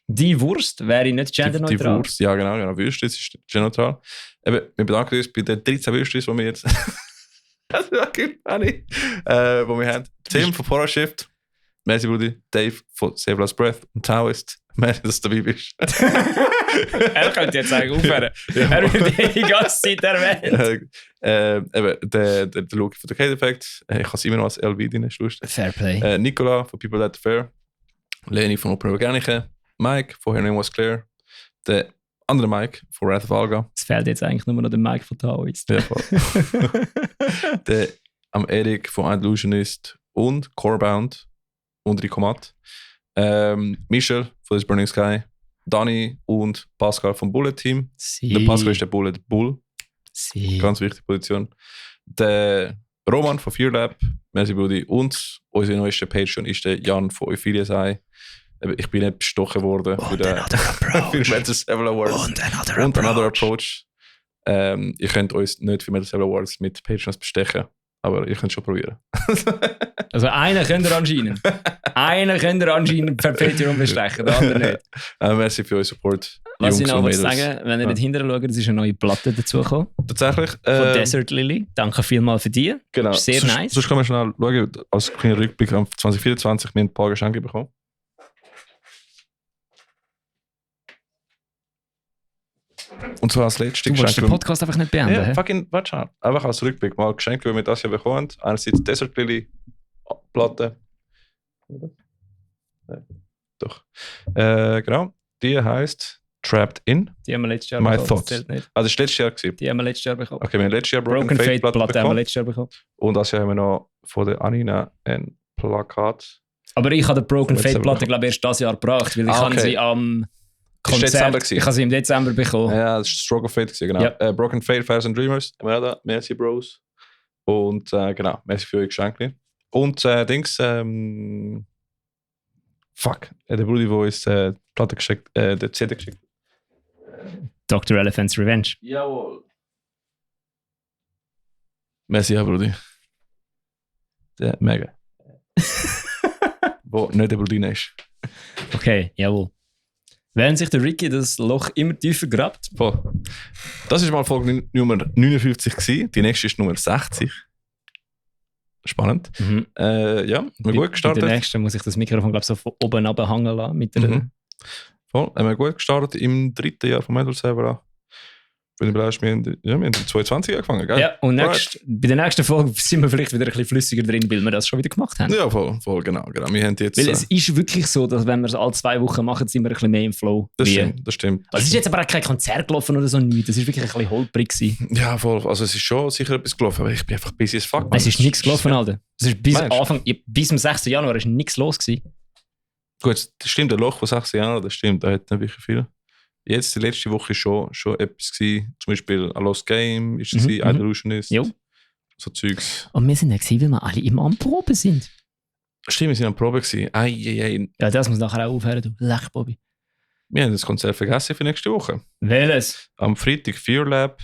S2: Die Wurst wäre nicht genderneutral.
S1: Die Wurst, ja genau. Würstli ist genderneutral. Wir bedanken uns bei den 13 Würstlis, die wir jetzt. Das ist wirklich funny. Wo wir haben. Tim von Horror Shift. Merci, Brudi. Dave von Save Last Breath. Und Taoist. Merci, dass du dabei bist.
S2: Er könnte jetzt sagen, aufhören. Er wird die ganze Zeit erwähnt.
S1: Der Luke von The Cade Effect. Ich habe es immer noch als LV drin, ist lustig.
S2: Fair Play.
S1: Nicola von People That Fair. Leni von Open Organica. Mike von Her Name Was Clear. Der andere Mike von Wrath of Alga.
S2: Es fehlt jetzt eigentlich nur noch der Mike von Taoist.
S1: Ja, der Erik von Illusionist und Corebound und Ricomat. Michel von The Burning Sky. Dani und Pascal vom Bullet Team. Der Pascal ist der Bullet Bull. Ganz wichtige Position. Der Roman von Fear Lab. Merci, Brudi. Und unser neuester Patreon ist der Jan von Euphilia Sei. Ich bin nicht bestochen worden für Metal Saber Awards. Und Another Approach. Ihr könnt uns nicht für Metal Saber Awards mit Patreons bestechen, aber ihr könnt schon probieren.
S2: Also einen könnt ihr anscheinend. Per Patreon bestechen, der andere nicht.
S1: Merci für euren Support.
S2: Was
S1: Jungs
S2: ich noch
S1: und
S2: wollte
S1: Mädels.
S2: sagen, wenn ihr nicht hinterher schaut, es ist eine neue Platte dazugekommen.
S1: Tatsächlich.
S2: Von Desert Lily. Danke vielmals für die.
S1: Genau.
S2: Ist sehr nice.
S1: Sonst können wir schnell schauen, als kleiner Rückblick auf 2024, wir haben ein paar Geschenke bekommen. Und zwar als letztes
S2: Du wolltest den Podcast einfach nicht beenden.
S1: Ja, fucking, warte schon. Einfach als Rückblick mal Geschenke, die wir das Jahr bekommen haben. Einerseits Desert Lily Platte. Nein, doch. Genau. Die heisst Trapped In.
S2: Die haben wir letztes Jahr
S1: My
S2: bekommen.
S1: Thoughts.
S2: Das zählt nicht.
S1: Also das war letztes Jahr gewesen.
S2: Die haben wir letztes Jahr bekommen.
S1: Okay, wir haben letztes Jahr
S2: Broken Fate Platte haben wir
S1: bekommen.
S2: letztes Jahr bekommen.
S1: Und das Jahr haben wir noch von der Anina ein Plakat.
S2: Aber ich habe die Broken
S1: Letztes
S2: Fate
S1: Jahr
S2: Platte, glaube ich, erst dieses Jahr gebracht, weil ich habe sie am Konzert, ich habe sie im Dezember bekommen.
S1: Ja, das war Stroke of Fate gewesen, genau.
S2: Ja.
S1: Broken Fate, Fires and Dreamers. Haben wir auch da. Merci, Bros. Und genau, merci für eure Geschenke. Und Dings, fuck, der Brudi, der uns die Platte geschickt, der CD geschickt.
S2: Dr. Elephant's Revenge.
S1: Jawohl. Merci, ja, Brudi. Der Mega. Wo nicht der Brudi ist.
S2: Okay, jawohl. Während sich der Ricky das Loch immer tiefer grabt.
S1: Voll. Das war mal Folge Nummer 59 gewesen. Die nächste ist Nummer 60. Spannend.
S2: Mhm.
S1: Ja, wir haben gut gestartet.
S2: Der nächste muss ich das Mikrofon, glaube ich, so von oben runterhängen lassen. Mit der
S1: Voll. Haben wir gut gestartet im 3. Jahr vom Metal Server. Bin ich überrascht, wir haben in 2020 angefangen, gell?
S2: Ja, und bei der nächsten Folge sind wir vielleicht wieder ein bisschen flüssiger drin, weil wir das schon wieder gemacht haben.
S1: Ja, voll, genau. Wir haben jetzt,
S2: Weil es ist wirklich so, dass wenn wir es alle 2 Wochen machen, sind wir ein bisschen mehr im Flow.
S1: Das stimmt.
S2: Also es ist jetzt aber auch kein Konzert gelaufen oder so nichts. Das war wirklich ein bisschen holprig gewesen.
S1: Ja, voll. Also es ist schon sicher etwas gelaufen, aber ich bin einfach busy as fuck.
S2: Es ist nichts gelaufen, Alter. Es ist bis zum 6. Januar ist nichts los gewesen.
S1: Gut, das stimmt, der Loch von 6 Jahren, das stimmt, da hat nicht wirklich viel. Jetzt, die letzte Woche, schon etwas gewesen. Zum Beispiel A Lost Game ist es, Illusionist.
S2: Jo.
S1: So Zeugs.
S2: Und wir sind ja gewesen, weil wir alle immer am Proben sind.
S1: Stimmt, wir sind am Probe gewesen.
S2: Ja, das muss nachher auch aufhören, du Lech, Bobby.
S1: Wir haben das Konzert vergessen für nächste Woche.
S2: Welches?
S1: Am Freitag Fear Lab.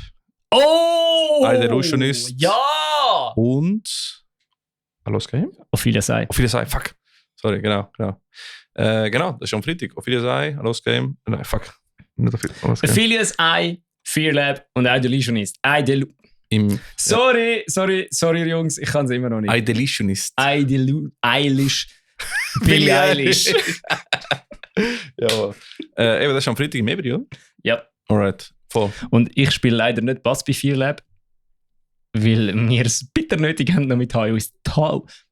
S2: Oh!
S1: Illusionist.
S2: Ja!
S1: Und A Lost Game?
S2: Auf Wiedersehen.
S1: Auf Wiedersehen, fuck. Sorry, genau. Genau, das ist am Freitag. Auf Wiedersehen, A Lost Game. Nein, fuck. Nicht auf Wiedersehen.
S2: Affiliates, Fear Lab und Illusionist. Sorry, Jungs, ich kann es immer noch nicht.
S1: Illusionist.
S2: Eilish. Billie Eilish.
S1: Ja, eben, das ist am Freitag im Ebri, oder?
S2: Ja.
S1: Alright, voll.
S2: Und ich spiele leider nicht Bass bei Fear Lab, weil wir es bitter nötig haben, noch mit uns Toast.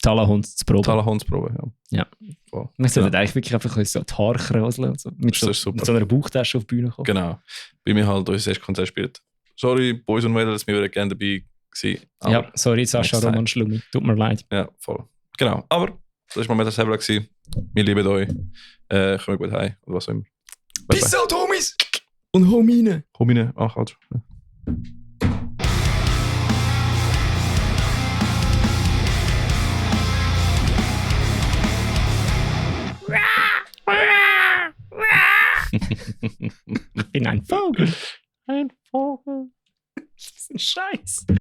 S2: Talahund zu proben.
S1: Talahundsprobe, ja. Voll.
S2: Wir sollten eigentlich wirklich einfach so die Haare kräuseln und so. Mit so einer Bauchtasche auf die Bühne kommen.
S1: Genau. Bei mir halt unser erstes Konzert spielt. Sorry, Boys und Mädels, wir wären gerne dabei gewesen.
S2: Ja, sorry, Sascha Roman Schlummi. Tut mir leid.
S1: Ja, voll. Genau. Aber das war mal mit der Sebra gewesen. Wir lieben euch. Kommt gut heim oder was auch immer.
S2: Peace out, Homies! Und Homine.
S1: Ach, also.
S2: Ich bin ein Vogel. Das ist ein Scheiß.